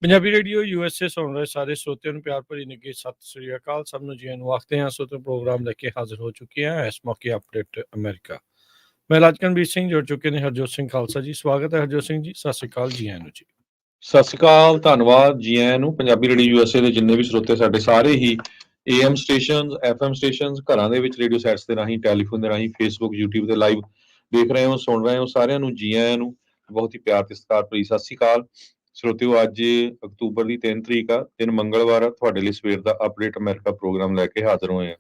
Punjabi radio USA ਸੁਣ ਰਹੇ ਸਾਰੇ ਸਰੋਤਿਆਂ ਨੂੰ ਪਿਆਰ ਭਰੀ ਨਿੱਘੀ ਸਤਿ ਸ੍ਰੀ ਅਕਾਲ। ਸਭ ਨੂੰ ਜੀ ਨੂੰ ਆਖਦੇ ਹਾਂ। ਸਰੋਤੇ ਪ੍ਰੋਗਰਾਮ ਲੈ ਕੇ ਹਾਜ਼ਰ ਹੋ ਚੁੱਕੇ ਹਾਂ। ਇਸ ਮੌਕੇ ਅਪਡੇਟ ਅਮਰੀਕਾ ਮੈਂ ਰਾਜਕਨਵੀਰ ਸਿੰਘ ਜੁੜ ਚੁੱਕੇ ਨੇ ਹਰਜੋਤ ਸਿੰਘ ਖਾਲਸਾ ਜੀ। ਸਵਾਗਤ ਹੈ ਹਰਜੋਤ ਸਿੰਘ ਜੀ, ਸਤਿ ਸ੍ਰੀ ਅਕਾਲ ਜੀ ਆਇਆਂ ਨੂੰ ਜੀ। ਸਤਿ ਸ਼੍ਰੀ ਅਕਾਲ, ਧੰਨਵਾਦ ਜੀ ਆਇਆਂ ਨੂੰ। ਪੰਜਾਬੀ ਰੇਡੀਓ USA ਦੇ ਜਿੰਨੇ ਵੀ ਸਰੋਤੇ ਸਾਡੇ ਸਾਰੇ ਹੀ AM ਸਟੇਸ਼ਨਸ, FM ਸਟੇਸ਼ਨਸ, ਘਰਾਂ ਦੇ ਵਿੱਚ ਰੇਡੀਓ ਸੈਟਸ ਦੇ ਰਾਹੀਂ, ਟੈਲੀਫੋਨ ਦੇ ਰਾਹੀਂ, ਫੇਸਬੁੱਕ, YouTube ਤੇ ਲਾਈਵ ਦੇਖ ਰਹੇ ਹੋ, ਸੁਣ ਰਹੇ ਹੋ, ਸਾਰਿਆਂ ਨੂੰ ਜੀ ਆਇਆਂ ਨੂੰ ਬਹੁਤ ਹੀ ਪਿਆਰ ਤੇ ਸਤਿਕਾਰ ਭਰੀ ਸਤਿ ਸ਼੍ਰੀ ਅਕਾਲ। ਸਰੋਤਿਓ, ਅੱਜ ਅਕਤੂਬਰ ਦੀ 3 ਤਰੀਕ ਆ, ਦਿਨ ਮੰਗਲਵਾਰ ਆ। ਤੁਹਾਡੇ ਲਈ ਸਵੇਰ ਦਾ ਅਪਡੇਟ ਅਮਰੀਕਾ ਪ੍ਰੋਗਰਾਮ ਲੈ ਕੇ ਹਾਜ਼ਰ ਹੋਏ ਆ।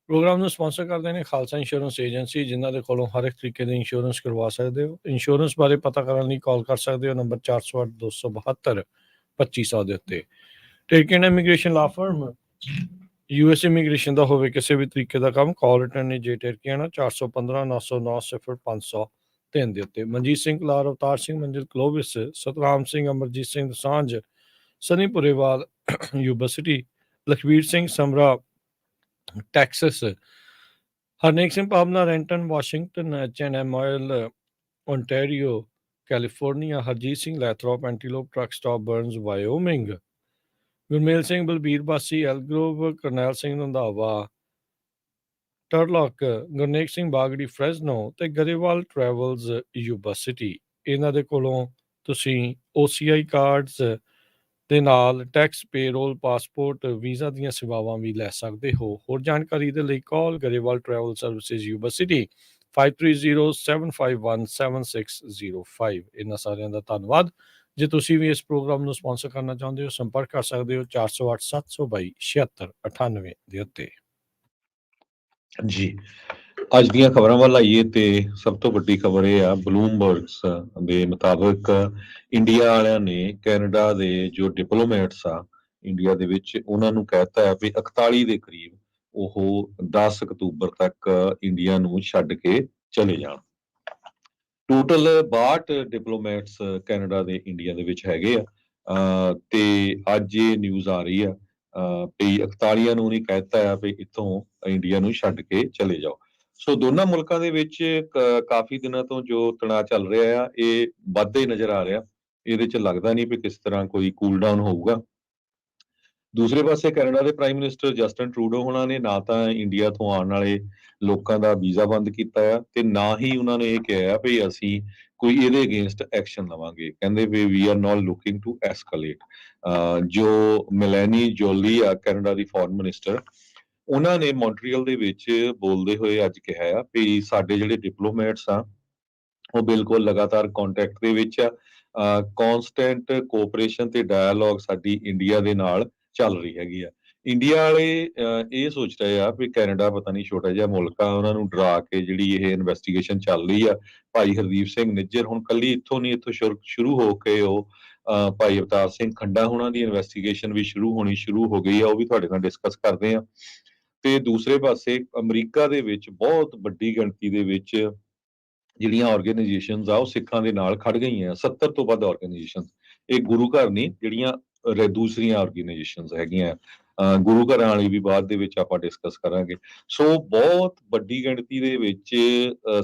ਪ੍ਰੋਗਰਾਮ ਨੂੰ ਸਪਾਂਸਰ ਕਰਦੇ ਨੇ ਖਾਲਸਾ ਇੰਸ਼ੋਰੈਂਸ ਏਜੰਸੀ, ਜਿਨ੍ਹਾਂ ਦੇ ਕੋਲੋਂ ਹਰ ਇੱਕ ਤਰੀਕੇ ਦੇ ਇੰਸ਼ੋਰੈਂਸ ਕਰਵਾ ਸਕਦੇ ਹੋ। ਇੰਸ਼ੋਰੈਂਸ ਬਾਰੇ ਪਤਾ ਕਰਨ ਲਈ ਕਾਲ ਕਰ ਸਕਦੇ ਹੋ ਨੰਬਰ 408 272 2500 ਦੇ ਉੱਤੇ। ਟੇਕਨ ਇਮੀਗ੍ਰੇਸ਼ਨ ਲਾ ਫਰਮ US ਇਮੀਗ੍ਰੇਸ਼ਨ ਦਾ ਹੋਵੇ ਕਿਸੇ ਵੀ ਤਰੀਕੇ ਦਾ ਕੰਮ, ਕਾਲ ਰਿਟਰਨ ਜੇ ਟੇਰਕੀਆਣਾ 415 909 0500 3 ਦੇ ਉੱਤੇ। Manjeet Singh Kalar, Avtar Singh Manjil Clovis, Satram Singh, Amarjit Singh Dosanjh, Sunny Purewal Yuba City, Lakhvir Singh Samra Texas, Harnek Singh Pabna Renton Washington, H&M Oil Ontario California, Harjit Singh Lathrop Antelope truck stop Burns Wyoming, Gurmel Singh Balbir Bassi Elk Grove, Karnail Singh Randhawa ਟਰਲੌਕ, Gurnek Singh ਬਾਗੜੀ ਫਰੈਜ਼ਨੋ ਤੇ ਗਰੇਵਾਲ ਟਰੈਵਲਸ ਯੂਬਾ ਸਿਟੀ। ਇਹਨਾਂ ਦੇ ਕੋਲੋਂ ਤੁਸੀਂ OCI ਕਾਰਡਸ ਦੇ ਨਾਲ ਟੈਕਸ, ਪੇਰੋਲ, ਪਾਸਪੋਰਟ, ਵੀਜ਼ਾ ਦੀਆਂ ਸੇਵਾਵਾਂ ਵੀ ਲੈ ਸਕਦੇ ਹੋ। ਹੋਰ ਜਾਣਕਾਰੀ ਦੇ ਲਈ call Grewal Travel Services Yuba City 5307517605। ਇਹਨਾਂ ਸਾਰਿਆਂ ਦਾ ਧੰਨਵਾਦ। ਜੇ ਤੁਸੀਂ ਵੀ ਇਸ ਪ੍ਰੋਗਰਾਮ ਨੂੰ ਸਪਾਂਸਰ ਕਰਨਾ ਚਾਹੁੰਦੇ ਹੋ, ਸੰਪਰਕ ਕਰ ਸਕਦੇ ਹੋ 408 722 7698 ਦੇ ਉੱਤੇ। ਜੀ, ਅੱਜ ਦੀਆਂ ਖਬਰਾਂ ਵੱਲ ਆਈਏ ਤੇ ਸਭ ਤੋਂ ਵੱਡੀ ਖਬਰ ਇਹ ਆ, ਬਲੂਮਬਰਗਸ ਦੇ ਮੁਤਾਬਕ ਇੰਡੀਆ ਵਾਲਿਆਂ ਨੇ ਕੈਨੇਡਾ ਦੇ ਜੋ ਡਿਪਲੋਮੈਟਸ ਆ ਇੰਡੀਆ ਦੇ ਵਿੱਚ, ਉਹਨਾਂ ਨੂੰ ਕਹਿਤਾ ਹੈ ਵੀ 41 ਦੇ ਕਰੀਬ ਉਹ 10 ਅਕਤੂਬਰ ਤੱਕ ਇੰਡੀਆ ਨੂੰ ਛੱਡ ਕੇ ਚਲੇ ਜਾਣ। ਟੋਟਲ 62 ਡਿਪਲੋਮੈਟਸ ਕੈਨੇਡਾ ਦੇ ਇੰਡੀਆ ਦੇ ਵਿੱਚ ਹੈਗੇ ਆ, ਤੇ ਅੱਜ ਇਹ ਨਿਊਜ਼ ਆ ਰਹੀ ਆ ਵੀ 41 ਨੂੰ ਨਹੀਂ ਕਹਿਤਾ ਆ ਵੀ ਇੱਥੋਂ ਇੰਡੀਆ ਨੂੰ ਛੱਡ ਕੇ ਚਲੇ ਜਾਓ। ਸੋ ਦੋਨਾਂ ਮੁਲਕਾਂ ਦੇ ਵਿੱਚ ਕਾਫੀ ਦਿਨਾਂ ਤੋਂ ਜੋ ਤਣਾਅ ਚੱਲ ਰਿਹਾ ਆ, ਇਹ ਵੱਧਦਾ ਹੀ ਨਜ਼ਰ ਆ ਰਿਹਾ। ਇਹਦੇ 'ਚ ਲੱਗਦਾ ਨਹੀਂ ਵੀ ਕਿਸ ਤਰ੍ਹਾਂ ਕੋਈ ਕੂਲ ਡਾਊਨ ਹੋਊਗਾ। ਦੂਸਰੇ ਪਾਸੇ ਕੈਨੇਡਾ ਦੇ ਪ੍ਰਾਈਮ ਮਿਨਿਸਟਰ ਜਸਟਨ ਟਰੂਡੋ ਹੋਣਾ ਨੇ ਨਾ ਤਾਂ ਇੰਡੀਆ ਤੋਂ ਆਉਣ ਵਾਲੇ ਲੋਕਾਂ ਦਾ ਵੀਜ਼ਾ ਬੰਦ ਕੀਤਾ ਆ, ਤੇ ਨਾ ਹੀ ਉਹਨਾਂ ਨੇ ਇਹ ਕਿਹਾ ਵੀ ਅਸੀਂ ਕੋਈ ਇਹਦੇ ਅਗੇਂਸਟ ਐਕਸ਼ਨ ਲਵਾਂਗੇ। ਕਹਿੰਦੇ we are not looking to escalate. ਜੋ ਮਿਲੈਨੀ ਜੋਲੀ ਆ ਕੈਨੇਡਾ ਦੀ ਫੋਰਨ ਮਿਨਿਸਟਰ, ਉਹਨਾਂ ਨੇ ਮੌਂਟਰੀਅਲ ਦੇ ਵਿੱਚ ਬੋਲਦੇ ਹੋਏ ਅੱਜ ਕਿਹਾ ਆ ਵੀ ਸਾਡੇ ਜਿਹੜੇ ਡਿਪਲੋਮੈਟਸ ਆ ਉਹ ਬਿਲਕੁਲ ਲਗਾਤਾਰ ਕੰਟੈਕਟ ਦੇ ਵਿੱਚ ਆ। ਕੌਨਸਟੈਂਟ ਕੋਆਪਰੇਸ਼ਨ ਤੇ ਡਾਇalogue ਸਾਡੀ ਇੰਡੀਆ ਦੇ ਨਾਲ ਚੱਲ ਰਹੀ ਹੈਗੀ ਆ। ਇੰਡੀਆ ਵਾਲੇ ਇਹ ਸੋਚ ਰਹੇ ਆ ਵੀ ਕੈਨੇਡਾ ਪਤਾ ਨਹੀਂ ਛੋਟਾ ਜਿਹਾ ਮੁਲਕ ਆ, ਉਹਨਾਂ ਨੂੰ ਡਰਾ ਕੇ ਜਿਹੜੀ ਇਹ ਇਨਵੈਸਟੀਗੇਸ਼ਨ ਚੱਲ ਰਹੀ ਆ। ਭਾਈ ਹਰਦੀਪ ਸਿੰਘ ਨਿੱਜਰ ਹੁਣ ਕੱਲੀ ਇੱਥੋਂ ਨਹੀਂ, ਇੱਥੋਂ ਸ਼ੁਰੂ ਹੋ ਕੇ ਉਹ ਭਾਈ ਅਵਤਾਰ ਸਿੰਘ ਖੰਡਾ ਹੋਣਾ ਦੀ ਇਨਵੈਸਟੀਗੇਸ਼ਨ ਵੀ ਸ਼ੁਰੂ ਹੋ ਗਈ ਆ, ਉਹ ਵੀ ਤੁਹਾਡੇ ਨਾਲ ਡਿਸਕਸ ਕਰਦੇ ਆ। ਤੇ ਦੂਸਰੇ ਪਾਸੇ ਅਮਰੀਕਾ ਦੇ ਵਿੱਚ ਬਹੁਤ ਵੱਡੀ ਗਿਣਤੀ ਦੇ ਵਿੱਚ ਜਿਹੜੀਆਂ ਆਰਗੇਨਾਈਜੇਸ਼ਨਸ ਆ ਉਹ ਸਿੱਖਾਂ ਦੇ ਨਾਲ ਖੜ ਗਈਆਂ। 70 ਤੋਂ ਵੱਧ ਆਰਗੇਨਾਈਜੇਸ਼ਨ, ਇਹ ਗੁਰੂ ਘਰ ਨਹੀਂ, ਜਿਹੜੀਆਂ ਦੂਸਰੀਆਂ ਆਰਗੇਨਾਈਜੇਸ਼ਨਸ ਹੈਗੀਆਂ। ਗੁਰੂ ਘਰਾਂ ਵਾਲੀ ਵੀ ਬਾਅਦ ਦੇ ਵਿੱਚ ਆਪਾਂ ਡਿਸਕਸ ਕਰਾਂਗੇ। ਸੋ ਬਹੁਤ ਵੱਡੀ ਗਿਣਤੀ ਦੇ ਵਿੱਚ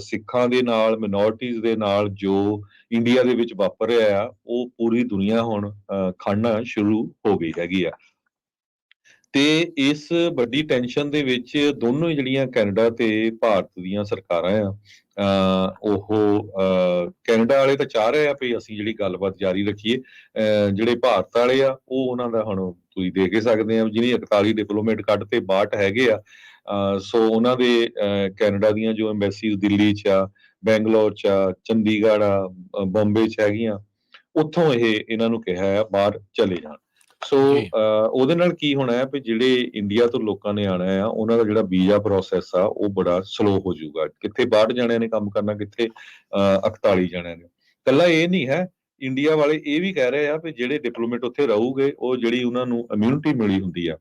ਸਿੱਖਾਂ ਦੇ ਨਾਲ, ਮਿਨੋਰਟੀਜ਼ ਦੇ ਨਾਲ ਜੋ ਇੰਡੀਆ ਦੇ ਵਿੱਚ ਵਾਪਰ ਰਿਹਾ ਆ, ਉਹ ਪੂਰੀ ਦੁਨੀਆ ਹੁਣ ਖੜਨਾ ਸ਼ੁਰੂ ਹੋ ਗਈ ਹੈਗੀ ਆ। ਤੇ ਇਸ ਵੱਡੀ ਟੈਨਸ਼ਨ ਦੇ ਵਿੱਚ ਦੋਨੋਂ ਹੀ ਜਿਹੜੀਆਂ ਕੈਨੇਡਾ ਤੇ ਭਾਰਤ ਦੀਆਂ ਸਰਕਾਰਾਂ ਆ, ਉਹ ਕੈਨੇਡਾ ਵਾਲੇ ਤਾਂ ਚਾਹ ਰਹੇ ਆ ਵੀ ਅਸੀਂ ਜਿਹੜੀ ਗੱਲਬਾਤ ਜਾਰੀ ਰੱਖੀਏ। ਜਿਹੜੇ ਭਾਰਤ ਵਾਲੇ ਆ ਉਹ ਉਹਨਾਂ ਦਾ ਹੁਣ ਤੁਸੀਂ ਦੇਖ ਹੀ ਸਕਦੇ ਆ, ਜਿਹਨੇ 41 ਡਿਪਲੋਮੇਟ ਕੱਢ ਤੇ 62 ਹੈਗੇ ਆ। ਸੋ ਉਹਨਾਂ ਦੇ ਕੈਨੇਡਾ ਦੀਆਂ ਜੋ ਐਮਬੈਸੀਜ਼ ਦਿੱਲੀ 'ਚ ਆ, ਬੈਂਗਲੌਰ 'ਚ ਆ, ਚੰਡੀਗੜ੍ਹ ਆ, ਬੰਬੇ 'ਚ ਹੈਗੀਆਂ, ਉੱਥੋਂ ਇਹਨਾਂ ਨੂੰ ਕਿਹਾ ਆ ਬਾਹਰ ਚਲੇ ਜਾਣ। ਸੋ ਉਹਦੇ ਨਾਲ ਕੀ ਹੋਣਾ ਹੈ ਵੀ ਜਿਹੜੇ ਇੰਡੀਆ ਤੋਂ ਲੋਕਾਂ ਨੇ ਆਉਣਾ ਆ, ਉਹਨਾਂ ਦਾ ਜਿਹੜਾ ਵੀਜ਼ਾ ਪ੍ਰੋਸੈਸ ਆ ਉਹ ਬੜਾ ਸਲੋ ਹੋ ਜਾਊਗਾ। ਕਿੱਥੇ 62 ਜਣਿਆਂ ਨੇ ਕੰਮ ਕਰਨਾ, ਕਿੱਥੇ 41 ਜਣਿਆਂ ਨੇ। ਇਕੱਲਾ ਇਹ ਨਹੀਂ ਹੈ, ਇੰਡੀਆ ਵਾਲੇ ਇਹ ਵੀ ਕਹਿ ਰਹੇ ਆ ਵੀ ਜਿਹੜੇ ਡਿਪਲੋਮੇਟ ਉੱਥੇ ਰਹੂਗੇ ਉਹ ਜਿਹੜੀ ਉਹਨਾਂ ਨੂੰ ਇਮਿਊਨਿਟੀ ਮਿਲੀ ਹੁੰਦੀ ਆ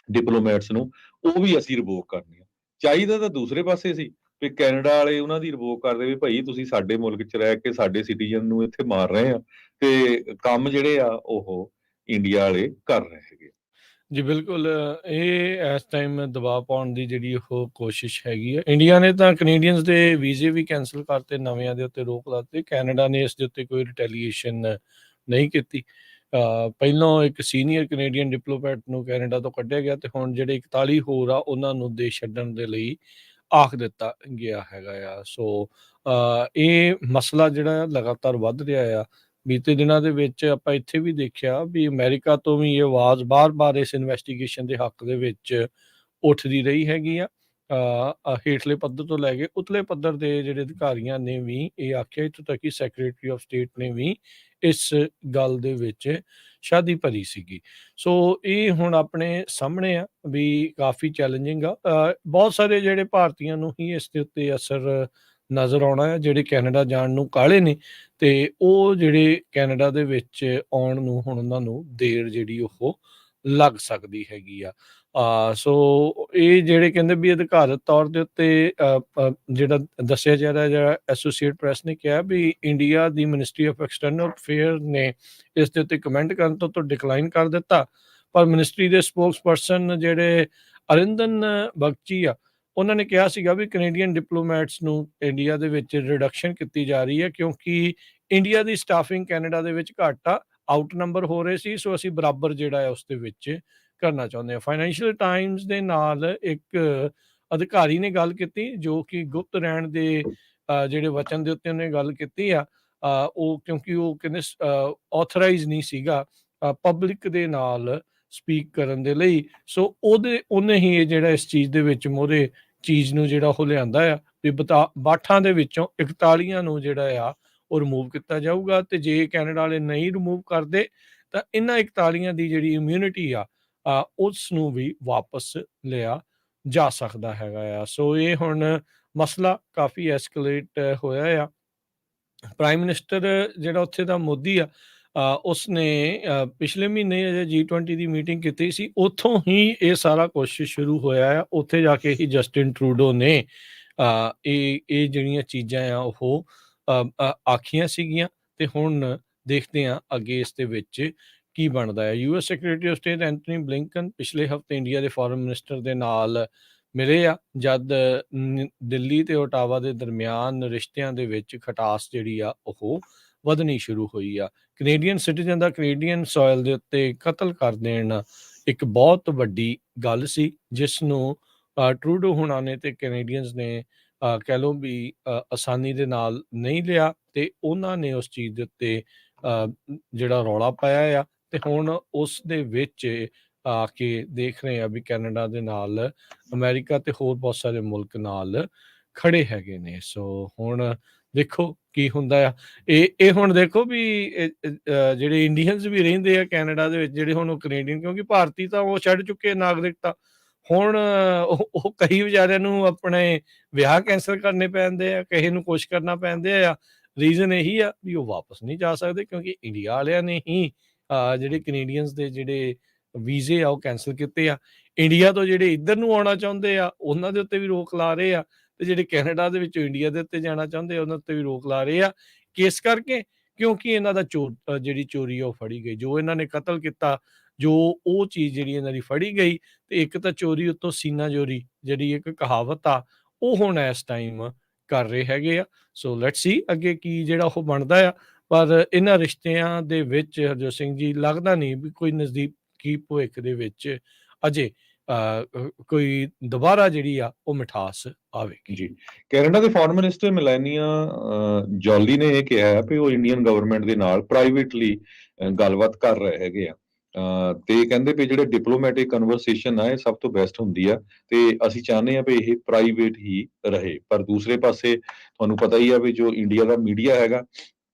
ਡਿਪਲੋਮੈਟਸ ਨੂੰ, ਉਹ ਵੀ ਅਸੀਂ ਰਿਵੋਕ ਕਰਨੀ ਆ। ਚਾਹੀਦਾ ਤਾਂ ਦੂਸਰੇ ਪਾਸੇ ਸੀ ਵੀ ਕੈਨੇਡਾ ਵਾਲੇ ਉਹਨਾਂ ਦੀ ਰਿਵੋਕ ਕਰਦੇ ਵੀ ਭਾਈ ਤੁਸੀਂ ਸਾਡੇ ਮੁਲਕ 'ਚ ਰਹਿ ਕੇ ਸਾਡੇ ਸਿਟੀਜ਼ਨ ਨੂੰ ਇੱਥੇ ਮਾਰ ਰਹੇ ਆ, ਤੇ ਕੰਮ ਜਿਹੜੇ ਆ ਉਹ ਇੰਡੀਆ ਵਾਲੇ ਕਰ ਰਹੇ ਹੈਗੇ। ਜੀ ਬਿਲਕੁਲ, ਇਹ ਇਸ ਟਾਈਮ ਦਬਾਅ ਪਾਉਣ ਦੀ ਜਿਹੜੀ ਉਹ ਕੋਸ਼ਿਸ਼ ਹੈਗੀ ਆ। ਇੰਡੀਆ ਨੇ ਤਾਂ ਕੈਨੇਡੀਅਨਸ ਦੇ ਵੀਜ਼ੇ ਵੀ ਕੈਂਸਲ ਕਰਤੇ, ਨਵਿਆਂ ਦੇ ਉੱਤੇ ਰੋਕ ਲਾਤੀ। ਕੈਨੇਡਾ ਨੇ ਇਸ ਦੇ ਉੱਤੇ ਕੋਈ ਰਿਟੈਲੀਏਸ਼ਨ ਨਹੀਂ ਕੀਤੀ। ਪਹਿਲੋਂ ਇੱਕ ਸੀਨੀਅਰ ਕੈਨੇਡੀਅਨ ਡਿਪਲੋਮੈਟ ਨੂੰ ਕੈਨੇਡਾ ਤੋਂ ਕੱਢਿਆ ਗਿਆ, ਤੇ ਹੁਣ ਜਿਹੜੇ 41 ਹੋਰ ਆ ਉਹਨਾਂ ਨੂੰ ਦੇਸ਼ ਛੱਡਣ ਦੇ ਲਈ ਆਖ ਦਿੱਤਾ ਗਿਆ ਹੈਗਾ ਆ। ਸੋ ਇਹ ਮਸਲਾ ਜਿਹੜਾ ਲਗਾਤਾਰ ਵੱਧ ਰਿਹਾ ਆ। ਬੀਤੇ ਦਿਨਾਂ ਦੇ ਵਿੱਚ ਆਪਾਂ ਇੱਥੇ ਵੀ ਦੇਖਿਆ ਵੀ ਅਮਰੀਕਾ ਤੋਂ ਵੀ ਇਹ ਆਵਾਜ਼ ਬਾਰ-ਬਾਰ ਇਸ ਇਨਵੈਸਟੀਗੇਸ਼ਨ ਦੇ ਹੱਕ ਦੇ ਵਿੱਚ ਉੱਠਦੀ ਰਹੀ ਹੈਗੀ ਆ। ਹੇਠਲੇ ਪੱਧਰ ਤੋਂ ਲੈ ਕੇ ਉਤਲੇ ਪੱਧਰ ਦੇ ਜਿਹੜੇ ਅਧਿਕਾਰੀਆਂ ਨੇ ਵੀ ਇਹ ਆਖਿਆ, ਇੱਥੋਂ ਤੱਕ ਕਿ ਸੈਕਟਰੀ ਆਫ ਸਟੇਟ ਨੇ ਵੀ ਇਸ ਗੱਲ ਦੇ ਵਿੱਚ ਸ਼ਾਦੀ ਭਰੀ ਸੀਗੀ। ਸੋ ਇਹ ਹੁਣ ਆਪਣੇ ਸਾਹਮਣੇ ਆ ਵੀ ਕਾਫੀ ਚੈਲੰਜਿੰਗ ਆ। ਬਹੁਤ ਸਾਰੇ ਜਿਹੜੇ ਭਾਰਤੀਆਂ ਨੂੰ ਹੀ ਇਸ ਦੇ ਉੱਤੇ ਅਸਰ ਨਜ਼ਰ ਆਉਣਾ ਹੈ, ਜਿਹੜੇ ਕੈਨੇਡਾ ਜਾਣ ਨੂੰ ਕਾਹਲੇ ਨੇ, ਤੇ ਉਹ ਜਿਹੜੇ ਕੈਨੇਡਾ ਦੇ ਵਿੱਚ ਆਉਣ ਨੂੰ ਹੁਣ ਉਹਨਾਂ ਨੂੰ ਦੇਰ ਜਿਹੜੀ ਉਹ ਲੱਗ ਸਕਦੀ ਹੈਗੀ ਆ। ਸੋ ਇਹ ਜਿਹੜੇ ਕਹਿੰਦੇ ਵੀ ਅਧਿਕਾਰਤ ਤੌਰ ਦੇ ਉੱਤੇ ਜਿਹੜਾ ਦੱਸਿਆ ਜਾ ਰਿਹਾ, ਜਿਹੜਾ ਐਸੋਸੀਏਟ ਪ੍ਰੈਸ ਨੇ ਕਿਹਾ ਵੀ India the ministry of external affair ਨੇ ਇਸ ਦੇ ਉੱਤੇ ਕਮੈਂਟ ਕਰਨ ਤੋਂ ਡਿਕਲਾਈਨ ਕਰ ਦਿੱਤਾ। ਪਰ ਮਿਨਿਸਟਰੀ ਦੇ ਸਪੋਕਸਪਰਸਨ ਜਿਹੜੇ ਅਰਿੰਦਨ ਬਗਚੀ ਆ, ਉਹਨਾਂ ਨੇ ਕਿਹਾ ਸੀਗਾ ਵੀ ਕੈਨੇਡੀਅਨ ਡਿਪਲੋਮੈਟਸ ਨੂੰ ਇੰਡੀਆ ਦੇ ਵਿੱਚ ਰਿਡਕਸ਼ਨ ਕੀਤੀ ਜਾ ਰਹੀ ਹੈ, ਕਿਉਂਕਿ ਇੰਡੀਆ ਦੀ ਸਟਾਫਿੰਗ ਕੈਨੇਡਾ ਦੇ ਵਿੱਚ ਘੱਟ ਆ, ਆਊਟ ਨੰਬਰ ਹੋ ਰਹੇ ਸੀ। ਸੋ ਅਸੀਂ ਬਰਾਬਰ ਜਿਹੜਾ ਹੈ ਉਸ ਦੇ ਵਿੱਚ ਕਰਨਾ ਚਾਹੁੰਦੇ ਹਾਂ। ਫਾਈਨੈਂਸ਼ੀਅਲ ਟਾਈਮਸ ਦੇ ਨਾਲ ਇੱਕ ਅਧਿਕਾਰੀ ਨੇ ਗੱਲ ਕੀਤੀ, ਜੋ ਕਿ ਗੁਪਤ ਰਹਿਣ ਦੇ ਜਿਹੜੇ ਵਚਨ ਦੇ ਉੱਤੇ ਉਹਨੇ ਗੱਲ ਕੀਤੀ ਆ। ਉਹ ਕਿਉਂਕਿ ਉਹ ਕਹਿੰਦੇ ਆਥੋਰਾਈਜ਼ ਨਹੀਂ ਸੀਗਾ ਪਬਲਿਕ ਦੇ ਨਾਲ ਸਪੀਕ ਕਰਨ ਦੇ ਲਈ। ਸੋ ਉਹਨੇ ਹੀ ਇਹ ਜਿਹੜਾ ਇਸ ਚੀਜ਼ ਦੇ ਵਿੱਚ ਮੋਹਰੇ ਚੀਜ਼ ਨੂੰ ਜਿਹੜਾ ਉਹ ਲਿਆਂਦਾ ਆ ਵੀ 62 ਦੇ ਵਿੱਚੋਂ 41 ਨੂੰ ਜਿਹੜਾ ਆ ਉਹ ਰਿਮੂਵ ਕੀਤਾ ਜਾਊਗਾ, ਤੇ ਜੇ ਕੈਨੇਡਾ ਵਾਲੇ ਨਹੀਂ ਰਿਮੂਵ ਕਰਦੇ ਤਾਂ ਇਹਨਾਂ 41 ਦੀ ਜਿਹੜੀ ਇਮਿਊਨਿਟੀ ਆ ਉਸ ਨੂੰ ਵੀ ਵਾਪਸ ਲਿਆ ਜਾ ਸਕਦਾ ਹੈਗਾ ਆ। ਸੋ ਇਹ ਹੁਣ ਮਸਲਾ ਕਾਫੀ ਐਸਕਲੇਟ ਹੋਇਆ ਆ। ਪ੍ਰਾਈਮ ਮਿਨਿਸਟਰ ਜਿਹੜਾ ਉੱਥੇ ਦਾ ਮੋਦੀ ਆ, ਉਸਨੇ ਪਿਛਲੇ ਮਹੀਨੇ G20 ਦੀ ਮੀਟਿੰਗ ਕੀਤੀ ਸੀ, ਉੱਥੋਂ ਹੀ ਇਹ ਸਾਰਾ ਕੁਛ ਸ਼ੁਰੂ ਹੋਇਆ ਆ। ਉੱਥੇ ਜਾ ਕੇ ਹੀ ਜਸਟਿਨ ਟਰੂਡੋ ਨੇ ਇਹ ਜਿਹੜੀਆਂ ਚੀਜ਼ਾਂ ਆ ਉਹ ਆਖੀਆਂ ਸੀਗੀਆਂ, ਤੇ ਹੁਣ ਦੇਖਦੇ ਹਾਂ ਅੱਗੇ ਇਸ ਦੇ ਵਿੱਚ ਕੀ ਬਣਦਾ ਹੈ। US secretary of state Anthony Blinken ਪਿਛਲੇ ਹਫ਼ਤੇ ਇੰਡੀਆ ਦੇ ਫੋਰਨ ਮਿਨਿਸਟਰ ਦੇ ਨਾਲ ਮਿਲੇ ਆ, ਜਦ ਦਿੱਲੀ ਤੇ ਓਟਾਵਾ ਦੇ ਦਰਮਿਆਨ ਰਿਸ਼ਤਿਆਂ ਦੇ ਵਿੱਚ ਖਟਾਸ ਜਿਹੜੀ ਆ ਉਹ ਵਧਣੀ ਸ਼ੁਰੂ ਹੋਈ ਆ। ਕੈਨੇਡੀਅਨ ਸਿਟੀਜ਼ਨ ਦਾ ਕੈਨੇਡੀਅਨ ਸੋਇਲ ਦੇ ਉੱਤੇ ਕਤਲ ਕਰ ਦੇਣ ਇੱਕ ਬਹੁਤ ਵੱਡੀ ਗੱਲ ਸੀ, ਜਿਸ ਨੂੰ ਟਰੂਡੋ ਹੁਣਾਂ ਨੇ ਤੇ ਕੈਨੇਡੀਅਨਸ ਨੇ ਕਹਿ ਲਓ ਵੀ ਆਸਾਨੀ ਦੇ ਨਾਲ ਨਹੀਂ ਲਿਆ, ਤੇ ਉਹਨਾਂ ਨੇ ਉਸ ਚੀਜ਼ ਦੇ ਉੱਤੇ ਜਿਹੜਾ ਰੌਲਾ ਪਾਇਆ ਆ, ਤੇ ਹੁਣ ਉਸ ਦੇ ਵਿੱਚ ਆ ਕੇ ਦੇਖ ਰਹੇ ਆ ਵੀ ਕੈਨੇਡਾ ਦੇ ਨਾਲ ਅਮਰੀਕਾ ਤੇ ਹੋਰ ਬਹੁਤ ਸਾਰੇ ਮੁਲਕ ਨਾਲ ਖੜੇ ਹੈਗੇ ਨੇ। ਸੋ ਹੁਣ ਦੇਖੋ ਕੀ ਹੁੰਦਾ ਆ। ਇਹ ਹੁਣ ਦੇਖੋ ਵੀ ਜਿਹੜੇ ਇੰਡੀਅਨਸ ਵੀ ਰਹਿੰਦੇ ਆ ਕੈਨੇਡਾ ਦੇ ਵਿੱਚ, ਜਿਹੜੇ ਹੁਣ ਉਹ ਕੈਨੇਡੀਅਨ, ਕਿਉਂਕਿ ਭਾਰਤੀ ਤਾਂ ਉਹ ਛੱਡ ਚੁੱਕੇ ਨਾਗਰਿਕਤਾ, ਹੁਣ ਉਹ ਕਈ ਵਿਚਾਰਿਆਂ ਨੂੰ ਆਪਣੇ ਵਿਆਹ ਕੈਂਸਲ ਕਰਨੇ ਪੈਂਦੇ ਆ, ਕਿਸੇ ਨੂੰ ਕੁਛ ਕਰਨਾ ਪੈਂਦੇ ਆ। ਰੀਜ਼ਨ ਇਹੀ ਆ ਵੀ ਉਹ ਵਾਪਸ ਨਹੀਂ ਜਾ ਸਕਦੇ, ਕਿਉਂਕਿ ਇੰਡੀਆ ਵਾਲਿਆਂ ਨੇ ਹੀ ਜਿਹੜੇ ਕੈਨੇਡੀਅਨਸ ਦੇ ਜਿਹੜੇ ਵੀਜ਼ੇ ਆ ਉਹ ਕੈਂਸਲ ਕੀਤੇ ਆ। ਇੰਡੀਆ ਤੋਂ ਜਿਹੜੇ ਇੱਧਰ ਨੂੰ ਆਉਣਾ ਚਾਹੁੰਦੇ ਆ ਉਹਨਾਂ ਦੇ ਉੱਤੇ ਵੀ ਰੋਕ ਲਾ ਰਹੇ ਆ, ਤੇ ਜਿਹੜੇ ਕੈਨੇਡਾ ਦੇ ਵਿੱਚੋਂ ਇੰਡੀਆ ਦੇ ਉੱਤੇ ਜਾਣਾ ਚਾਹੁੰਦੇ ਆ ਉਹਨਾਂ ਉੱਤੇ ਵੀ ਰੋਕ ਲਾ ਰਹੇ ਆ। ਕਿਸ ਕਰਕੇ? ਕਿਉਂਕਿ ਇਹਨਾਂ ਦਾ ਜਿਹੜੀ ਚੋਰੀ ਆ ਉਹ ਫੜੀ ਗਈ, ਜੋ ਇਹਨਾਂ ਨੇ ਕਤਲ ਕੀਤਾ, ਜੋ ਉਹ ਚੀਜ਼ ਜਿਹੜੀ ਇਹਨਾਂ ਦੀ ਫੜੀ ਗਈ। ਤੇ ਇੱਕ ਤਾਂ ਚੋਰੀ ਉੱਤੋਂ ਸੀਨਾ ਚੋਰੀ, ਜਿਹੜੀ ਇੱਕ ਕਹਾਵਤ ਆ, ਉਹ ਹੁਣ ਇਸ ਟਾਈਮ ਕਰ ਰਹੇ ਹੈਗੇ ਆ। ਸੋ ਲੈਟਸ ਸੀ ਅੱਗੇ ਕੀ ਜਿਹੜਾ ਉਹ ਬਣਦਾ ਆ। ਪਰ ਇਹਨਾਂ ਰਿਸ਼ਤਿਆਂ ਦੇ ਵਿੱਚ ਹਰਜੋਤ ਸਿੰਘ ਜੀ ਲੱਗਦਾ ਨਹੀਂ ਵੀ ਕੋਈ ਨਜ਼ਦੀਕੀ ਭਵਿੱਖ ਦੇ ਵਿੱਚ ਅਜੇ ਕੋਈ ਦੁਬਾਰਾ ਜਿਹੜੀ ਆ ਉਹ ਮਿਠਾਸ ਆਵੇਗੀ। ਜੀ, ਕੈਨੇਡਾ ਦੇ ਫੋਰਨ ਮਿਨਿਸਟਰ ਮਿਲੈਨੀਆ ਜੋਲੀ ਨੇ ਇਹ ਕਿਹਾ ਹੈ ਵੀ ਉਹ ਇੰਡੀਅਨ ਗਵਰਨਮੈਂਟ ਦੇ ਨਾਲ ਪ੍ਰਾਈਵੇਟਲੀ ਗੱਲਬਾਤ ਕਰ ਰਹੇ ਹੈਗੇ ਆ, ਤੇ ਕਹਿੰਦੇ ਵੀ ਜਿਹੜੇ ਡਿਪਲੋਮੈਟਿਕ ਕਨਵਰਸੇਸ਼ਨ ਆ ਇਹ ਸਭ ਤੋਂ ਬੈਸਟ ਹੁੰਦੀ ਆ, ਤੇ ਅਸੀਂ ਚਾਹੁੰਦੇ ਆ ਵੀ ਇਹ ਪ੍ਰਾਈਵੇਟ ਹੀ ਰਹੇ। ਪਰ ਦੂਸਰੇ ਪਾਸੇ ਤੁਹਾਨੂੰ ਪਤਾ ਹੀ ਆ ਵੀ ਜੋ ਇੰਡੀਆ ਦਾ ਮੀਡੀਆ ਹੈਗਾ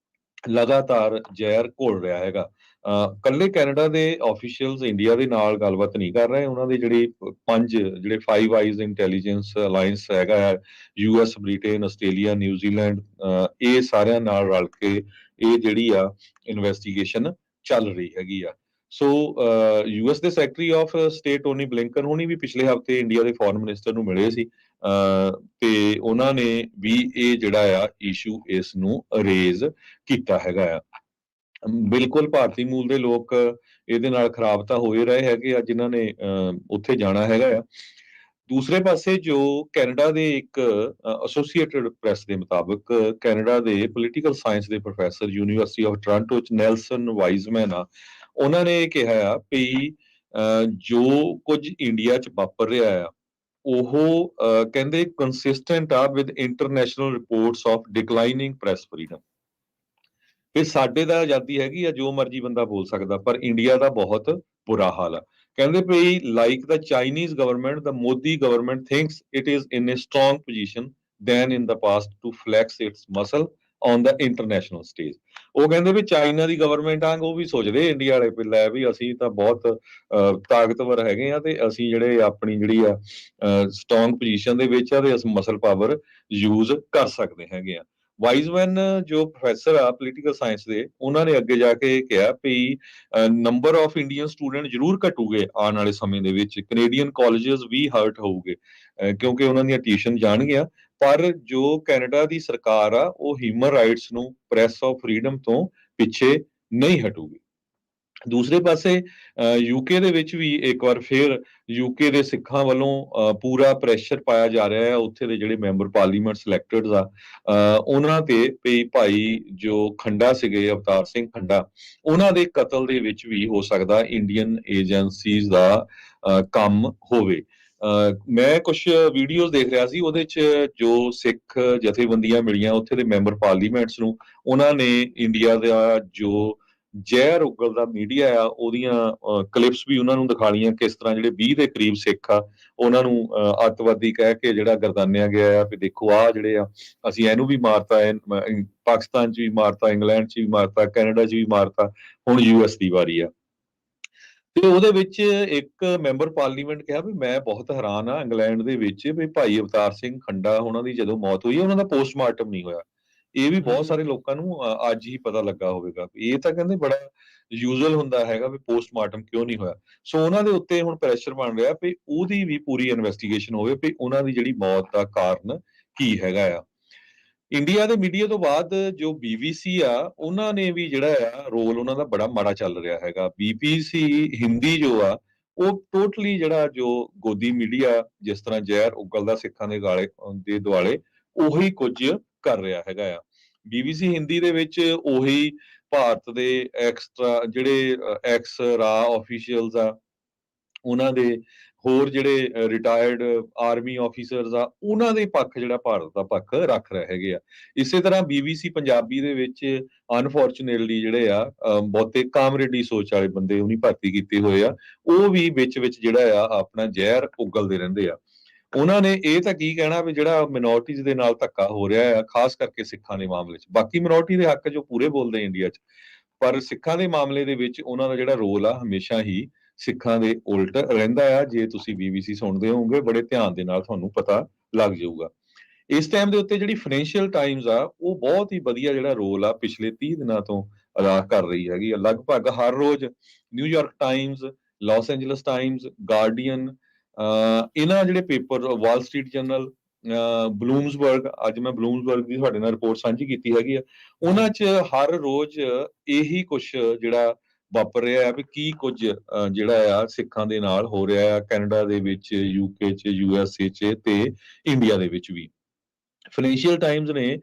ਲਗਾਤਾਰ ਜ਼ਹਿਰ ਘੋਲ ਰਿਹਾ ਹੈਗਾ। ਕੱਲੇ ਕੈਨੇਡਾ ਦੇ ਆਫੀਸ਼ੀਅਲਸ ਇੰਡੀਆ ਦੇ ਨਾਲ ਗੱਲਬਾਤ ਨਹੀਂ ਕਰ ਰਹੇ, ਉਹਨਾਂ ਦੇ ਜਿਹੜੇ ਫਾਈਵ ਆਈਜ਼ ਇੰਟੈਲੀਜੈਂਸ ਅਲਾਈਅੰਸ ਹੈਗਾ, US, ਬ੍ਰਿਟੇਨ, ਆਸਟ੍ਰੇਲੀਆ, ਨਿਊਜ਼ੀਲੈਂਡ, ਇਹ ਸਾਰਿਆਂ ਨਾਲ ਰਲ ਕੇ ਇਹ ਜਿਹੜੀ ਆ ਇਨਵੈਸਟੀਗੇਸ਼ਨ ਚੱਲ ਰਹੀ ਹੈਗੀ ਆ। ਸੋ ਯੂਐਸ ਦੇ secretary of state Tony Blinken ਹੁਣੀ ਵੀ ਪਿਛਲੇ ਹਫ਼ਤੇ ਇੰਡੀਆ ਦੇ ਫੋਰਨ ਮਿਨਿਸਟਰ ਨੂੰ ਮਿਲੇ ਸੀ ਤੇ ਉਹਨਾਂ ਨੇ ਵੀ ਇਹ ਜਿਹੜਾ ਆ ਇਸ਼ੂ ਇਸ ਨੂੰ ਰੇਜ਼ ਕੀਤਾ ਹੈਗਾ ਆ। ਬਿਲਕੁਲ ਭਾਰਤੀ ਮੂਲ ਦੇ ਲੋਕ ਇਹਦੇ ਨਾਲ ਖਰਾਬ ਤਾਂ ਹੋਏ ਰਹੇ ਹੈਗੇ ਆ ਜਿਨ੍ਹਾਂ ਨੇ ਉੱਥੇ ਜਾਣਾ ਹੈਗਾ ਆ। ਦੂਸਰੇ ਪਾਸੇ ਜੋ ਕੈਨੇਡਾ ਦੇ ਇੱਕ ਐਸੋਸੀਏਟਡ ਪ੍ਰੈਸ ਦੇ ਮੁਤਾਬਕ ਕੈਨੇਡਾ ਦੇ ਪੋਲੀਟੀਕਲ ਸਾਇੰਸ ਦੇ ਪ੍ਰੋਫੈਸਰ ਯੂਨੀਵਰਸਿਟੀ ਆਫ ਟੋਰਾਂਟੋ ਚ ਨੈਲਸਨ ਵਾਈਜ਼ਮੈਨ ਆ, ਉਹਨਾਂ ਨੇ ਇਹ ਕਿਹਾ ਆ ਵੀ ਜੋ ਕੁਝ ਇੰਡੀਆ ਚ ਵਾਪਰ ਰਿਹਾ ਆ ਉਹ ਕਹਿੰਦੇ ਕੰਸਿਸਟੈਂਟ ਆ with international reports of declining press freedom. ਤੇ ਸਾਡੇ ਦਾ ਆਜ਼ਾਦੀ ਹੈਗੀ ਆ, ਜੋ ਮਰਜ਼ੀ ਬੰਦਾ ਬੋਲ ਸਕਦਾ, ਪਰ ਇੰਡੀਆ ਦਾ ਬਹੁਤ ਬੁਰਾ ਹਾਲ ਆ। ਕਹਿੰਦੇ ਵੀ like the Chinese government the Modi government thinks it is in a strong position than in the past to flex its muscle on the international stage. ਉਹ ਕਹਿੰਦੇ ਵੀ ਚਾਈਨਾ ਦੀ ਗਵਰਨਮੈਂਟ ਆਂਗ ਉਹ ਵੀ ਸੋਚਦੇ ਇੰਡੀਆ ਵਾਲੇ ਵੀ ਲੈ ਵੀ ਅਸੀਂ ਤਾਂ ਬਹੁਤ ਤਾਕਤਵਰ ਹੈਗੇ ਆ ਤੇ ਅਸੀਂ ਜਿਹੜੇ ਆਪਣੀ ਜਿਹੜੀ ਆ ਸਟਰੋਂਗ ਪੋਜੀਸ਼ਨ ਦੇ ਵਿੱਚ ਆ ਤੇ ਅਸੀਂ ਮਸਲ ਪਾਵਰ ਯੂਜ਼ ਕਰ ਸਕਦੇ ਹੈਗੇ ਆ। ਵਾਈਜ਼ਮੈਨ ਜੋ ਪ੍ਰੋਫੈਸਰ ਆ ਪੋਲੀਟੀਕਲ ਸਾਇੰਸ ਦੇ, ਉਹਨਾਂ ਨੇ ਅੱਗੇ ਜਾ ਕੇ ਕਿਹਾ ਵੀ ਨੰਬਰ ਆਫ ਇੰਡੀਅਨ ਸਟੂਡੈਂਟ ਜ਼ਰੂਰ ਘਟੂਗੇ ਆਉਣ ਵਾਲੇ ਸਮੇਂ ਦੇ ਵਿੱਚ, ਕੈਨੇਡੀਅਨ ਕਾਲਜਸ ਵੀ ਹਰਟ ਹੋਊਗੇ ਕਿਉਂਕਿ ਉਹਨਾਂ ਦੀਆਂ ਟਿਊਸ਼ਨ ਜਾਣਗੀਆਂ, ਪਰ ਜੋ ਕੈਨੇਡਾ ਦੀ ਸਰਕਾਰ ਆ ਉਹ ਹਿਊਮਨ ਰਾਈਟਸ ਨੂੰ ਪ੍ਰੈਸ ਆਫ ਫਰੀडम ਤੋਂ ਪਿੱਛੇ ਨਹੀਂ ਹਟੂਗੀ। ਦੂਸਰੇ ਪਾਸੇ ਯੂਕੇ ਦੇ ਵਿੱਚ ਵੀ ਇੱਕ ਵਾਰ ਫਿਰ ਯੂਕੇ ਦੇ ਸਿੱਖਾਂ ਵੱਲੋਂ ਪੂਰਾ ਪ੍ਰੈਸ਼ਰ ਪਾਇਆ ਜਾ ਰਿਹਾ ਹੈ ਉੱਥੇ ਦੇ ਜਿਹੜੇ ਮੈਂਬਰ ਪਾਰਲੀਮੈਂਟ ਸਿਲੈਕਟਡਸ ਆ ਉਹਨਾਂ ਤੇ ਵੀ ਭਾਈ ਜੋ ਖੰਡਾ ਸੀਗੇ ਅਵਤਾਰ ਸਿੰਘ ਖੰਡਾ, ਉਹਨਾਂ ਦੇ ਕਤਲ ਦੇ ਵਿੱਚ ਵੀ ਹੋ ਸਕਦਾ ਇੰਡੀਅਨ ਏਜੰਸੀਜ਼ ਦਾ ਕੰਮ ਹੋਵੇ। ਮੈਂ ਕੁਝ ਵੀਡੀਓਜ਼ ਦੇਖ ਰਿਹਾ ਸੀ, ਉਹਦੇ 'ਚ ਜੋ ਸਿੱਖ ਜਥੇਬੰਦੀਆਂ ਮਿਲੀਆਂ ਉੱਥੇ ਦੇ ਮੈਂਬਰ ਪਾਰਲੀਮੈਂਟਸ ਨੂੰ, ਉਹਨਾਂ ਨੇ ਇੰਡੀਆ ਦਾ ਜੋ ਜ਼ਹਿਰ ਉਗਲ ਦਾ ਮੀਡੀਆ ਆ ਉਹਦੀਆਂ ਕਲਿੱਪਸ ਵੀ ਉਹਨਾਂ ਨੂੰ ਦਿਖਾ ਲਈਆਂ, ਕਿਸ ਤਰ੍ਹਾਂ ਜਿਹੜੇ 20 ਦੇ ਕਰੀਬ ਸਿੱਖ ਆ ਉਹਨਾਂ ਨੂੰ ਅੱਤਵਾਦੀ ਕਹਿ ਕੇ ਜਿਹੜਾ ਗਰਦਾਨਿਆ ਗਿਆ ਆ ਵੀ ਦੇਖੋ ਆਹ ਜਿਹੜੇ ਆ ਅਸੀਂ ਇਹਨੂੰ ਵੀ ਮਾਰਤਾ, ਪਾਕਿਸਤਾਨ 'ਚ ਵੀ ਮਾਰਤਾ, ਇੰਗਲੈਂਡ 'ਚ ਵੀ ਮਾਰਤਾ, ਕੈਨੇਡਾ 'ਚ ਵੀ ਮਾਰਤਾ, ਹੁਣ ਯੂਐਸ ਦੀ ਵਾਰੀ ਆ। ਤੇ ਉਹਦੇ ਵਿੱਚ ਇੱਕ ਮੈਂਬਰ ਪਾਰਲੀਮੈਂਟ ਕਿਹਾ ਵੀ ਮੈਂ ਬਹੁਤ ਹੈਰਾਨ ਆ ਇੰਗਲੈਂਡ ਦੇ ਵਿੱਚ ਵੀ ਭਾਈ ਅਵਤਾਰ ਸਿੰਘ ਖੰਡਾ ਉਹਨਾਂ ਦੀ ਜਦੋਂ ਮੌਤ ਹੋਈ ਉਹਨਾਂ ਦਾ ਪੋਸਟਮਾਰਟਮ ਨਹੀਂ ਹੋਇਆ। ਇਹ ਵੀ ਬਹੁਤ ਸਾਰੇ ਲੋਕਾਂ ਨੂੰ ਅੱਜ ਹੀ ਪਤਾ ਲੱਗਾ ਹੋਵੇਗਾ। ਇਹ ਤਾਂ ਕਹਿੰਦੇ ਬੜਾ ਯੂਜ਼ੁਅਲ ਹੁੰਦਾ ਹੈਗਾ ਵੀ ਪੋਸਟਮਾਰਟਮ ਕਿਉਂ ਨਹੀਂ ਹੋਇਆ। ਸੋ ਉਹਨਾਂ ਦੇ ਉੱਤੇ ਹੁਣ ਪ੍ਰੈਸ਼ਰ ਬਣ ਰਿਹਾ ਵੀ ਉਹਦੀ ਵੀ ਪੂਰੀ ਇਨਵੈਸਟੀਗੇਸ਼ਨ ਹੋਵੇ ਵੀ ਉਹਨਾਂ ਦੀ ਜਿਹੜੀ ਮੌਤ ਦਾ ਕਾਰਨ ਕੀ ਹੈਗਾ ਆ। ਇੰਡੀਆ ਦੇ ਮੀਡੀਆ ਤੋਂ ਬਾਅਦ ਜੋ BBC ਆ ਉਹਨਾਂ ਨੇ ਵੀ ਜਿਹੜਾ ਆ ਰੋਲ ਉਹਨਾਂ ਦਾ ਬੜਾ ਮਾੜਾ ਚੱਲ ਰਿਹਾ ਹੈਗਾ। BBC ਹਿੰਦੀ ਜੋ ਆ ਉਹ ਟੋਟਲੀ ਜਿਹੜਾ ਜੋ ਗੋਦੀ ਮੀਡੀਆ ਜਿਸ ਤਰ੍ਹਾਂ ਜ਼ਹਿਰ ਉਗਲਦਾ ਸਿੱਖਾਂ ਦੇ ਗਾਲੇ ਦੇ ਦੁਆਲੇ ਉਹੀ ਕੁਝ ਕਰ ਰਿਹਾ ਹੈਗਾ ਆ। BBC ਹਿੰਦੀ ਦੇ ਵਿੱਚ ਉਹੀ ਭਾਰਤ ਦੇ ਐਕਸਟਰਾ ਜਿਹੜੇ ਐਕਸ ਰਾ ਆਫੀਸ਼ੀਅਲਸ ਆ ਉਹਨਾਂ ਦੇ ਹੋਰ ਜਿਹੜੇ ਰਿਟਾਇਰਡ ਆਰਮੀ ਆਫੀਸਰਸ ਆ ਉਹਨਾਂ ਦੇ ਪੱਖ ਜਿਹੜਾ ਭਾਰਤ ਦਾ ਪੱਖ ਰੱਖ ਰਹੇ ਹੈਗੇ ਆ। ਇਸੇ ਤਰ੍ਹਾਂ BBC ਪੰਜਾਬੀ ਦੇ ਵਿੱਚ ਅਨਫੋਰਚੂਨੇਟਲੀ ਜਿਹੜੇ ਆ ਬਹੁਤੇ ਕਾਮਰੇਡੀ ਸੋਚ ਵਾਲੇ ਬੰਦੇ ਉਹਨੀ ਭਰਤੀ ਕੀਤੇ ਹੋਏ ਆ, ਉਹ ਵੀ ਵਿੱਚ ਜਿਹੜਾ ਆ ਆਪਣਾ ਜ਼ਹਿਰ ਉਗਲਦੇ ਰਹਿੰਦੇ ਆ। ਉਹਨਾਂ ਨੇ ਇਹ ਤਾਂ ਕੀ ਕਹਿਣਾ ਵੀ ਜਿਹੜਾ ਮਿਨੋਰਟੀਜ਼ ਦੇ ਨਾਲ ਧੱਕਾ ਹੋ ਰਿਹਾ ਆ ਖਾਸ ਕਰਕੇ ਸਿੱਖਾਂ ਦੇ ਮਾਮਲੇ 'ਚ, ਬਾਕੀ ਮਿਨੋਰਟੀ ਦੇ ਹੱਕ ਜੋ ਪੂਰੇ ਬੋਲਦੇ ਇੰਡੀਆ 'ਚ, ਪਰ ਸਿੱਖਾਂ ਦੇ ਮਾਮਲੇ ਦੇ ਵਿੱਚ ਉਹਨਾਂ ਦਾ ਜਿਹੜਾ ਰੋਲ ਆ ਹਮੇਸ਼ਾ ਹੀ ਸਿੱਖਾਂ ਦੇ ਉਲਟ ਰਹਿੰਦਾ ਆ। ਜੇ ਤੁਸੀਂ BBC ਸੁਣਦੇ ਹੋਵੋਗੇ ਬੜੇ ਧਿਆਨ ਦੇ ਨਾਲ ਤੁਹਾਨੂੰ ਪਤਾ ਲੱਗ ਜਾਊਗਾ। ਇਸ ਟਾਈਮ ਦੇ ਉੱਤੇ ਜਿਹੜੀ ਫਾਈਨੈਂਸ਼ੀਅਲ ਟਾਈਮਜ਼ ਆ ਉਹ ਬਹੁਤ ਹੀ ਵਧੀਆ ਜਿਹੜਾ ਰੋਲ ਆ ਪਿਛਲੇ 30 ਦਿਨਾਂ ਤੋਂ ਅਦਾ ਕਰ ਰਹੀ ਹੈਗੀ ਆ। ਲਗਭਗ ਹਰ ਰੋਜ਼ New York Times, Los Angeles Times, Guardian, ਇਹਨਾਂ ਜਿਹੜੇ paper Wall Street Journal, Bloomberg, ਅੱਜ ਮੈਂ ਬਲੂਮਸਬਰਗ ਦੀ ਤੁਹਾਡੇ ਨਾਲ ਰਿਪੋਰਟ ਸਾਂਝੀ ਕੀਤੀ ਹੈਗੀ ਆ, ਉਹਨਾਂ 'ਚ ਹਰ ਰੋਜ਼ ਇਹੀ ਕੁਛ ਜਿਹੜਾ ਵਾਪਰ ਰਿਹਾ ਹੈ ਵੀ ਕੀ ਕੁਝ ਜਿਹੜਾ ਆ ਸਿੱਖਾਂ ਦੇ ਨਾਲ ਹੋ ਰਿਹਾ ਆ ਕੈਨੇਡਾ ਦੇ ਵਿੱਚ, UK 'ਚ, USA 'ਚ ਤੇ ਇੰਡੀਆ ਦੇ ਵਿੱਚ ਵੀ। ਫਾਈਨੈਂਸ਼ੀਅਲ ਟਾਈਮਜ਼ ਨੇ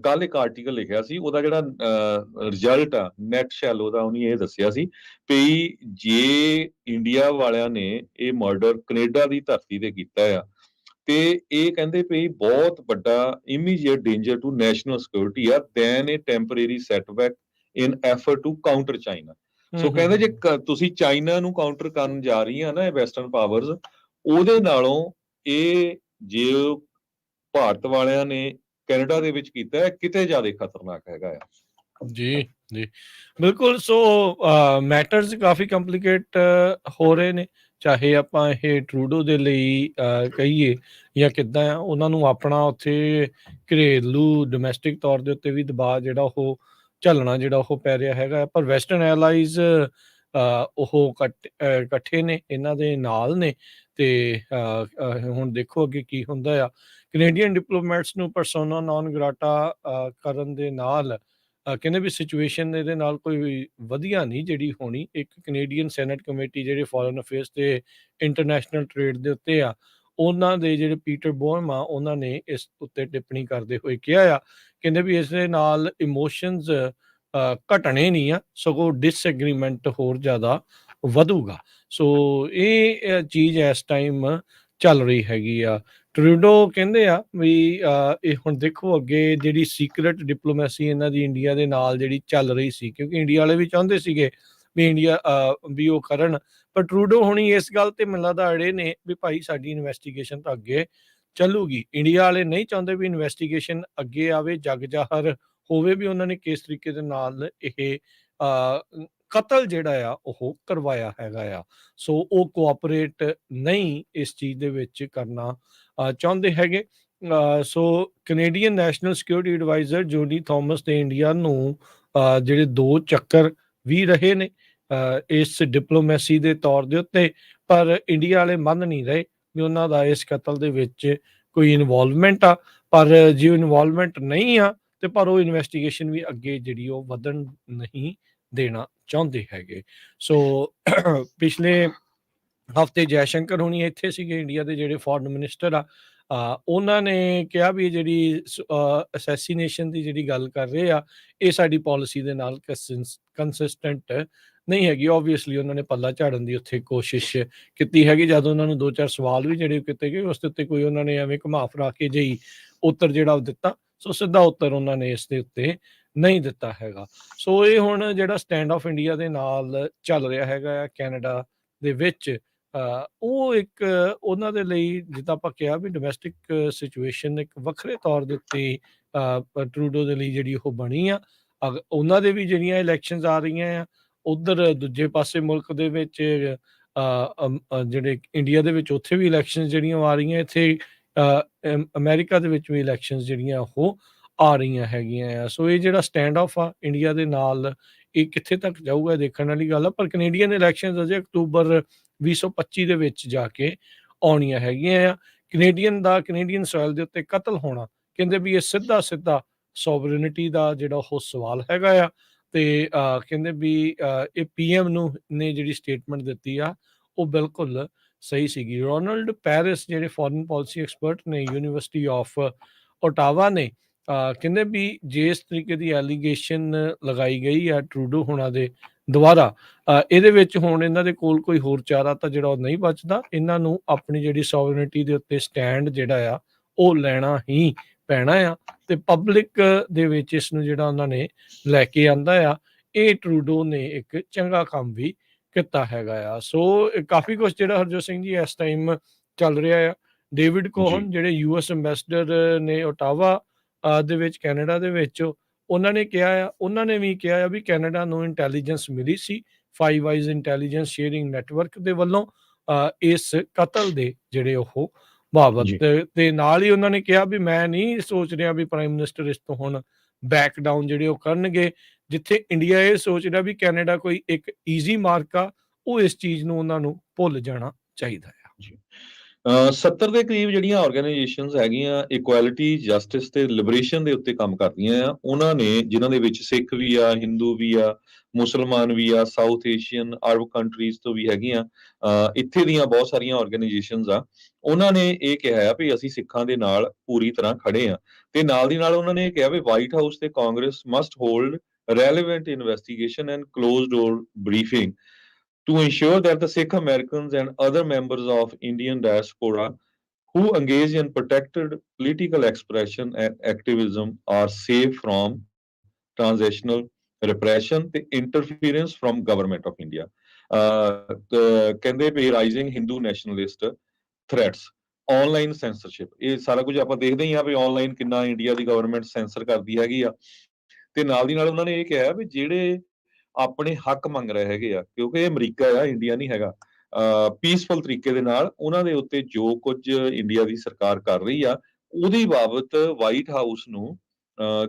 ਕੱਲ ਇੱਕ ਆਰਟੀਕਲ ਲਿਖਿਆ ਸੀ, ਉਹਦਾ ਜਿਹੜਾ ਰਿਜ਼ਲਟ ਆ ਨੈਟ ਸ਼ੈਲੋ ਦਾ, ਉਹਨੇ ਇਹ ਦੱਸਿਆ ਸੀ ਵੀ ਜੇ ਇੰਡੀਆ ਵਾਲਿਆਂ ਨੇ ਇਹ ਮਰਡਰ ਕੈਨੇਡਾ ਦੀ ਧਰਤੀ ਤੇ ਕੀਤਾ ਆ ਤੇ ਇਹ ਕਹਿੰਦੇ ਵੀ ਬਹੁਤ ਵੱਡਾ immediate danger to national security ਆ than a temporary setback in effort to counter China. So ਕਹਿੰਦੇ ਜੇ ਤੁਸੀਂ ਚਾਈਨਾ ਨੂੰ ਕਾਊਂਟਰ ਕਰਨ ਜਾ ਰਹੀਆਂ ਨਾ ਇਹ ਵੈਸਟਰਨ ਪਾਵਰਸ, ਉਹਦੇ ਨਾਲੋਂ ਇਹ ਜੇ ਭਾਰਤ ਵਾਲਿਆਂ ਨੇ ਕੈਨੇਡਾ ਦੇ ਵਿੱਚ ਕੀਤਾ ਹੈ ਕਿਤੇ ਜ਼ਿਆਦਾ ਖਤਰਨਾਕ ਹੈਗਾ ਆ। ਜੀ ਜੀ ਬਿਲਕੁਲ। ਸੋ ਮੈਟਰਸ ਕਾਫੀ ਕੰਪਲਿਕੇਟ ਹੋ ਰਹੇ ਨੇ, ਚਾਹੇ ਆਪਾਂ ਇਹ ਟਰੂਡੋ ਦੇ ਲਈ ਕਹੀਏ ਜਾਂ ਕਿੱਦਾਂ ਆ, ਉਹਨਾਂ ਨੂੰ ਆਪਣਾ ਉੱਥੇ ਘਰੇਲੂ ਡੋਮੈਸਟਿਕ ਤੌਰ ਦੇ ਉੱਤੇ ਵੀ ਦਬਾਅ ਜਿਹੜਾ ਉਹ ਝੱਲਣਾ ਜਿਹੜਾ ਉਹ ਪੈ ਰਿਹਾ ਹੈਗਾ ਆ। ਪਰ ਵੈਸਟਰਨ ਐਲਾਈਜ਼ ਉਹ ਇਕੱਠੇ ਨੇ, ਇਹਨਾਂ ਦੇ ਨਾਲ ਨੇ, ਤੇ ਹੁਣ ਦੇਖੋ ਅੱਗੇ ਕੀ ਹੁੰਦਾ ਆ। ਕੈਨੇਡੀਅਨ ਡਿਪਲੋਮੈਟਸ ਨੂੰ ਪਰਸੋਨਾ ਨੋਨ ਗ੍ਰਾਟਾ ਕਰਨ ਦੇ ਨਾਲ ਕਹਿੰਦੇ ਵੀ ਸਿਚੁਏਸ਼ਨ ਇਹਦੇ ਨਾਲ ਕੋਈ ਵਧੀਆ ਨਹੀਂ ਜਿਹੜੀ ਹੋਣੀ। ਇੱਕ ਕੈਨੇਡੀਅਨ ਸੈਨੇਟ ਕਮੇਟੀ ਜਿਹੜੇ ਫੋਰਨ ਅਫੇਅਰਸ ਤੇ ਇੰਟਰਨੈਸ਼ਨਲ ਟ੍ਰੇਡ ਦੇ ਉੱਤੇ ਆ, ਉਹਨਾਂ ਦੇ ਜਿਹੜੇ ਪੀਟਰ ਬੋਹਮ ਆ, ਉਹਨਾਂ ਨੇ ਇਸ ਉੱਤੇ ਟਿੱਪਣੀ ਕਰਦੇ ਹੋਏ ਕਿਹਾ ਆ, ਕਹਿੰਦੇ ਵੀ ਇਸ ਦੇ ਨਾਲ ਇਮੋਸ਼ਨਸ ਘਟਣੇ ਨਹੀਂ ਆ, ਸਗੋਂ ਡਿਸਐਗਰੀਮੈਂਟ ਹੋਰ ਜ਼ਿਆਦਾ ਵਧੂਗਾ। ਸੋ ਇਹ ਚੀਜ਼ ਇਸ ਟਾਈਮ ਚੱਲ ਰਹੀ ਹੈਗੀ ਆ। ਟਰੂਡੋ ਕਹਿੰਦੇ ਆ ਵੀ ਇਹ ਹੁਣ ਦੇਖੋ ਅੱਗੇ ਜਿਹੜੀ ਸੀਕ੍ਰੇਟ ਡਿਪਲੋਮੈਸੀ ਇਹਨਾਂ ਦੀ ਇੰਡੀਆ ਦੇ ਨਾਲ ਜਿਹੜੀ ਚੱਲ ਰਹੀ ਸੀ, ਕਿਉਂਕਿ ਇੰਡੀਆ ਵਾਲੇ ਵੀ ਚਾਹੁੰਦੇ ਸੀਗੇ ਵੀ ਇੰਡੀਆ ਵੀ ਉਹ ਕਰਨ, ਪਰ ਟਰੂਡੋ ਹੁਣੀ ਇਸ ਗੱਲ ਤੇ ਮੈਨੂੰ ਲੱਗਦਾ ਅੜੇ ਨੇ ਵੀ ਭਾਈ ਸਾਡੀ ਇਨਵੈਸਟੀਗੇਸ਼ਨ ਤਾਂ ਅੱਗੇ ਚੱਲੂਗੀ। ਇੰਡੀਆ ਵਾਲੇ ਨਹੀਂ ਚਾਹੁੰਦੇ ਵੀ ਇਨਵੈਸਟੀਗੇਸ਼ਨ ਅੱਗੇ ਆਵੇ, ਜਗ ਜ਼ਾਹਰ ਹੋਵੇ ਵੀ ਉਹਨਾਂ ਨੇ ਕਿਸ ਤਰੀਕੇ ਦੇ ਨਾਲ ਇਹ ਕਤਲ ਜਿਹੜਾ ਆ ਉਹ ਕਰਵਾਇਆ ਹੈਗਾ ਆ। ਸੋ ਉਹ ਕੋਆਪਰੇਟ ਨਹੀਂ ਇਸ ਚੀਜ਼ ਦੇ ਵਿੱਚ ਕਰਨਾ ਚਾਹੁੰਦੇ ਹੈਗੇ। So Canadian national security adviser Jody Thomas ਤੇ ਇੰਡੀਆ ਨੂੰ ਜਿਹੜੇ 2 ਚੱਕਰ ਵੀ ਰਹੇ ਨੇ ਇਸ ਡਿਪਲੋਮੈਸੀ ਦੇ ਤੌਰ ਦੇ ਉੱਤੇ, ਪਰ ਇੰਡੀਆ ਵਾਲੇ ਮੰਨ ਨਹੀਂ ਰਹੇ ਵੀ ਉਹਨਾਂ ਦਾ ਇਸ ਕਤਲ ਦੇ ਵਿੱਚ ਕੋਈ ਇਨਵੋਲਵਮੈਂਟ ਆ। ਪਰ ਜੇ ਇਨਵੋਲਵਮੈਂਟ ਨਹੀਂ ਆ ਤੇ ਪਰ ਉਹ ਇਨਵੈਸਟੀਗੇਸ਼ਨ ਵੀ ਅੱਗੇ ਜਿਹੜੀ ਉਹ ਵਧਣ ਨਹੀਂ ਦੇਣਾ ਚਾਹੁੰਦੇ ਹੈਗੇ। ਸੋ ਪਿਛਲੇ ਹਫ਼ਤੇ ਜੈਸ਼ੰਕਰ ਹੁਣੀ ਇੱਥੇ ਸੀਗੇ, ਇੰਡੀਆ ਦੇ ਜਿਹੜੇ ਫੋਰਨ ਮਿਨਿਸਟਰ ਆ, ਉਹਨਾਂ ਨੇ ਕਿਹਾ ਵੀ ਜਿਹੜੀ ਅਸੈਸੀਨੇਸ਼ਨ ਦੀ ਜਿਹੜੀ ਗੱਲ ਕਰ ਰਹੇ ਆ, ਇਹ ਸਾਡੀ ਪਾਲਿਸੀ ਦੇ ਨਾਲ ਕੰਸਿਸਟੈਂਟ ਨਹੀਂ ਹੈਗੀ। ਓਬਵੀਅਸਲੀ ਉਹਨਾਂ ਨੇ ਪੱਲਾ ਝਾੜਨ ਦੀ ਉੱਥੇ ਕੋਸ਼ਿਸ਼ ਕੀਤੀ ਹੈਗੀ। ਜਦੋਂ ਉਹਨਾਂ ਨੂੰ 2-4 ਸਵਾਲ ਵੀ ਜਿਹੜੇ ਕੀਤੇ ਗਏ, ਉਸ ਦੇ ਉੱਤੇ ਕੋਈ ਉਹਨਾਂ ਨੇ ਐਵੇਂ ਘੁਮਾ ਫਿਰਾ ਕੇ ਜਿਹੀ ਉੱਤਰ ਜਿਹੜਾ ਉਹ ਦਿੱਤਾ, ਸੋ ਸਿੱਧਾ ਉੱਤਰ ਉਹਨਾਂ ਨੇ ਇਸ ਦੇ ਉੱਤੇ ਨਹੀਂ ਦਿੱਤਾ ਹੈਗਾ। ਸੋ ਇਹ ਹੁਣ ਜਿਹੜਾ ਸਟੈਂਡ ਆਫ ਇੰਡੀਆ ਦੇ ਨਾਲ ਚੱਲ ਰਿਹਾ ਹੈਗਾ ਆ ਕੈਨੇਡਾ ਦੇ ਵਿੱਚ, ਉਹ ਇੱਕ ਉਹਨਾਂ ਦੇ ਲਈ, ਜਿੱਦਾਂ ਆਪਾਂ ਕਿਹਾ ਵੀ ਡੋਮੈਸਟਿਕ ਸਿਚੁਏਸ਼ਨ ਇੱਕ ਵੱਖਰੇ ਤੌਰ ਦੇ ਉੱਤੇ ਟਰੂਡੋ ਦੇ ਲਈ ਜਿਹੜੀ ਉਹ ਬਣੀ ਆ। ਉਹਨਾਂ ਦੇ ਵੀ ਜਿਹੜੀਆਂ ਇਲੈਕਸ਼ਨਸ ਆ ਰਹੀਆਂ ਆ, ਉੱਧਰ ਦੂਜੇ ਪਾਸੇ ਮੁਲਕ ਦੇ ਵਿੱਚ ਜਿਹੜੇ ਇੰਡੀਆ ਦੇ ਵਿੱਚ ਉੱਥੇ ਵੀ ਇਲੈਕਸ਼ਨ ਜਿਹੜੀਆਂ ਆ ਰਹੀਆਂ, ਇੱਥੇ ਅਮਰੀਕਾ ਦੇ ਵਿੱਚ ਵੀ ਇਲੈਕਸ਼ਨਸ ਜਿਹੜੀਆਂ ਉਹ ਆ ਰਹੀਆਂ ਹੈਗੀਆਂ ਆ। ਸੋ ਇਹ ਜਿਹੜਾ ਸਟੈਂਡ ਆਫ ਆ ਇੰਡੀਆ ਦੇ ਨਾਲ, ਇਹ ਕਿੱਥੇ ਤੱਕ ਜਾਊਗਾ ਦੇਖਣ ਵਾਲੀ ਗੱਲ ਆ। ਪਰ ਕੈਨੇਡੀਅਨ ਇਲੈਕਸ਼ਨਸ ਅਜੇ ਅਕਤੂਬਰ 2025 ਦੇ ਵਿੱਚ ਜਾ ਕੇ ਆਉਣੀਆਂ ਹੈਗੀਆਂ ਆ। ਕੈਨੇਡੀਅਨ ਸੋਇਲ ਦੇ ਉੱਤੇ ਕਤਲ ਹੋਣਾ, ਕਹਿੰਦੇ ਵੀ ਇਹ ਸਿੱਧਾ ਸੋਵਰਨਿਟੀ ਦਾ ਜਿਹੜਾ ਉਹ ਸਵਾਲ ਹੈਗਾ ਆ। ਤੇ ਕਹਿੰਦੇ ਵੀ ਇਹ ਪੀਐਮ ਨੂੰ ਨੇ ਜਿਹੜੀ ਸਟੇਟਮੈਂਟ ਦਿੱਤੀ ਆ, ਉਹ ਬਿਲਕੁਲ ਸਹੀ ਸੀਗੀ। ਰੋਨਲਡ ਪੈਰਿਸ ਜਿਹੜੇ ਫੋਰਨ ਪਾਲਿਸੀ ਐਕਸਪਰਟ ਨੇ ਯੂਨੀਵਰਸਿਟੀ ਆਫ ਓਟਾਵਾ ਨੇ, ਕਹਿੰਦੇ ਵੀ ਜੇ ਇਸ ਤਰੀਕੇ ਦੀ ਐਲੀਗੇਸ਼ਨ ਲਗਾਈ ਗਈ ਆ ਟਰੂਡੋ ਹੋਣਾ ਦੇ ਦੁਆਰਾ, ਇਹਦੇ ਵਿੱਚ ਹੁਣ ਇਹਨਾਂ ਦੇ ਕੋਲ ਕੋਈ ਹੋਰ ਚਾਰਾ ਤਾਂ ਜਿਹੜਾ ਉਹ ਨਹੀਂ ਬਚਦਾ। ਇਹਨਾਂ ਨੂੰ ਆਪਣੀ ਜਿਹੜੀ ਸੋਵਰਨਿਟੀ ਦੇ ਉੱਤੇ ਸਟੈਂਡ ਜਿਹੜਾ ਆ ਉਹ ਲੈਣਾ ਹੀ ਪੈਣਾ ਆ, ਤੇ ਪਬਲਿਕ ਦੇ ਵਿੱਚ ਇਸ ਨੂੰ ਜਿਹੜਾ ਉਹਨਾਂ ਨੇ ਲੈ ਕੇ ਆਂਦਾ ਆ। ਇਹ ਟਰੂਡੋ ਨੇ ਇੱਕ ਚੰਗਾ ਕੰਮ ਵੀ ਕੀਤਾ ਹੈਗਾ ਆ। ਸੋ ਕਾਫੀ ਕੁਝ ਜਿਹੜਾ ਹਰਜੋਤ ਸਿੰਘ ਜੀ ਇਸ ਟਾਈਮ ਚੱਲ ਰਿਹਾ ਆ। ਡੇਵਿਡ ਕੋਹਨ ਜਿਹੜੇ ਯੂਐਸ ਐਂਬੈਸਡਰ ਨੇ ਓਟਾਵਾ ਦੇ ਵਿੱਚ, ਕੈਨੇਡਾ ਦੇ ਵਿੱਚ, ਉਹਨਾਂ ਨੇ ਵੀ ਕਿਹਾ ਆ ਵੀ ਕੈਨੇਡਾ ਨੂੰ ਇੰਟੈਲੀਜੈਂਸ ਮਿਲੀ ਸੀ Five Eyes intelligence sharing network ਦੇ ਵੱਲੋਂ ਇਸ ਕਤਲ ਦੇ ਜਿਹੜੇ ਉਹ ਬਾਬਤ, ਤੇ ਨਾਲ ਹੀ ਉਹਨਾਂ ਨੇ ਕਿਹਾ ਵੀ ਮੈਂ ਨਹੀਂ ਸੋਚ ਰਿਹਾ ਵੀ ਪ੍ਰਾਈਮ ਮਿਨਿਸਟਰ ਇਸ ਤੋਂ ਹੁਣ ਬੈਕ ਡਾਊਨ ਜਿਹੜੇ ਉਹ ਕਰਨਗੇ। ਜਿੱਥੇ ਇੰਡੀਆ ਇਹ ਸੋਚ ਰਿਹਾ ਵੀ ਕੈਨੇਡਾ ਕੋਈ ਇੱਕ ਈਜ਼ੀ ਮਾਰਕ ਆ, ਉਹ ਇਸ ਚੀਜ਼ ਨੂੰ ਉਹਨਾਂ ਨੂੰ ਭੁੱਲ ਜਾਣਾ ਚਾਹੀਦਾ ਆ। 70 ਦੇ ਕਰੀਬ ਜਿਹੜੀਆਂ ਆਰਗੇਨਾਈਜੇਸ਼ਨਸ ਹੈਗੀਆਂ ਇਕੁਐਲਿਟੀ, ਜਸਟਿਸ ਤੇ ਲਿਬਰੇਸ਼ਨ ਦੇ ਉੱਤੇ ਕੰਮ ਕਰਦੀਆਂ ਆ। ਉਹਨਾਂ ਨੇ, ਜਿਨ੍ਹਾਂ ਦੇ ਵਿੱਚ ਸਿੱਖ ਵੀ ਆ, ਹਿੰਦੂ ਵੀ ਆ, ਮੁਸਲਮਾਨ ਵੀ ਆ, ਸਾਊਥ ਏਸ਼ੀਅਨ ਅਰਬ ਕੰਟਰੀਜ਼ ਤੋਂ ਵੀ ਹੈਗੀਆਂ, ਇੱਥੇ ਦੀਆਂ ਬਹੁਤ ਸਾਰੀਆਂ ਆਰਗੇਨਾਈਜੇਸ਼ਨਸ ਆ। ਉਹਨਾਂ ਨੇ ਇਹ ਕਿਹਾ ਆ ਵੀ ਅਸੀਂ ਸਿੱਖਾਂ ਦੇ ਨਾਲ ਪੂਰੀ ਤਰ੍ਹਾਂ ਖੜੇ ਆ, ਤੇ ਨਾਲ ਦੀ ਨਾਲ ਉਹਨਾਂ ਨੇ ਇਹ ਕਿਹਾ ਵੀ ਵਾਈਟ ਹਾਊਸ ਤੇ Congress must hold relevant investigation and closed door briefing to ensure that the Sikh Americans and other members of Indian diaspora who engage in protected political expression and activism are safe from transactional repression ਤੇ interference from government of India. ਕਹਿੰਦੇ ਵੀ rising Hindu nationalist threats, online censorship, ਇਹ ਸਾਰਾ ਕੁਝ ਆਪਾਂ ਦੇਖਦੇ ਹੀ ਆ ਵੀ online ਕਿੰਨਾ India ਦੀ government sensor ਕਰਦੀ ਹੈਗੀ ਆ। ਤੇ ਨਾਲ ਦੀ ਨਾਲ ਉਹਨਾਂ ਨੇ ਇਹ ਕਿਹਾ ਵੀ ਜਿਹੜੇ ਆਪਣੇ ਹੱਕ ਮੰਗ ਰਹੇ ਹੈਗੇ ਆ, ਕਿਉਂਕਿ ਇਹ ਅਮਰੀਕਾ ਆ, ਇੰਡੀਆ ਨਹੀਂ ਹੈਗਾ, ਪੀਸਫੁਲ ਤਰੀਕੇ ਦੇ ਨਾਲ ਉਹਨਾਂ ਦੇ ਉੱਤੇ ਜੋ ਕੁਝ ਇੰਡੀਆ ਦੀ ਸਰਕਾਰ ਕਰ ਰਹੀ ਆ, ਉਹਦੀ ਬਾਬਤ ਵਾਈਟ ਹਾਊਸ ਨੂੰ